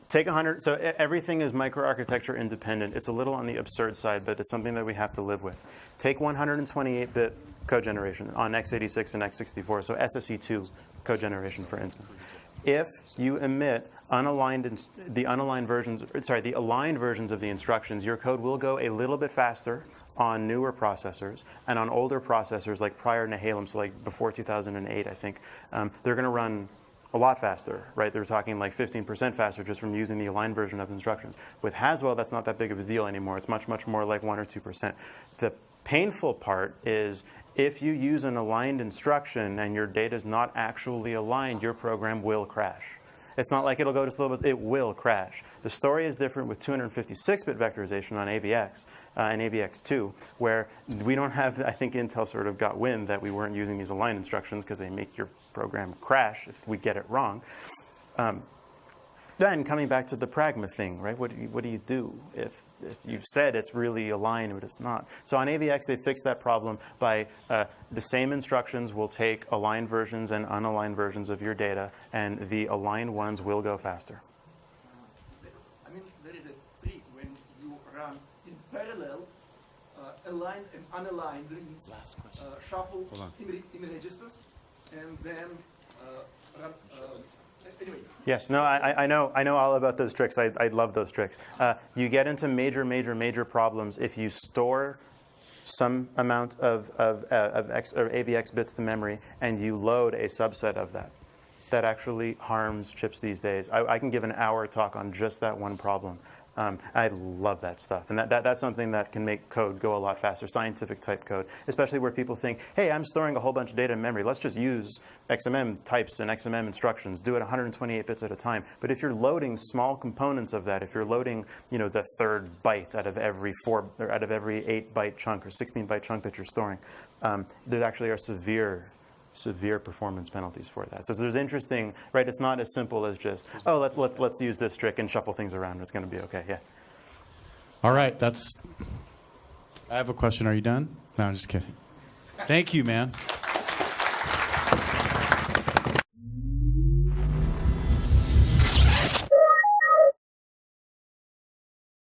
Speaker 2: Take 100. So everything is microarchitecture independent. It's a little on the absurd side, but it's something that we have to live with. Take 128-bit code generation on x86 and x64, so SSE2 code generation, for instance. If you emit the aligned versions of the instructions, your code will go a little bit faster on newer processors, and on older processors like prior Nehalem, so like before 2008, I think, they're going to run a lot faster, right? They're talking like 15% faster just from using the aligned version of instructions. With Haswell, that's not that big of a deal anymore. It's much, much more like 1 or 2%. The painful part is if you use an aligned instruction and your data is not actually aligned, your program will crash. It's not like it'll go to slow, but it will crash. The story is different with 256-bit vectorization on AVX and AVX2, where we don't have, I think Intel sort of got wind that we weren't using these aligned instructions because they make your program crash if we get it wrong. Then coming back to the pragma thing, right? What do you do if you've said it's really aligned, but it's not? So on AVX, they fixed that problem by the same instructions will take aligned versions and unaligned versions of your data, and the aligned ones will go faster.
Speaker 4: I mean, there is a trick when you run in parallel aligned and unaligned reads, shuffle in registers, and then run. Anyway.
Speaker 2: Yes, no, I know all about those tricks. I love those tricks. You get into major problems if you store some amount of AVX bits to memory and you load a subset of that. That actually harms chips these days. I can give an hour talk on just that one problem. I love that stuff. And that's something that can make code go a lot faster, scientific type code, especially where people think, hey, I'm storing a whole bunch of data in memory. Let's just use XMM types and XMM instructions. Do it 128 bits at a time. But if you're loading small components of that, if you're loading the third byte out of every 8-byte chunk or 16-byte chunk that you're storing, there actually are severe performance penalties for that. So there's interesting, right? It's not as simple as just, oh, let's use this trick and shuffle things around. It's going to be okay. Yeah.
Speaker 1: All right, I have a question. Are you done? No, I'm just kidding. Thank you, man.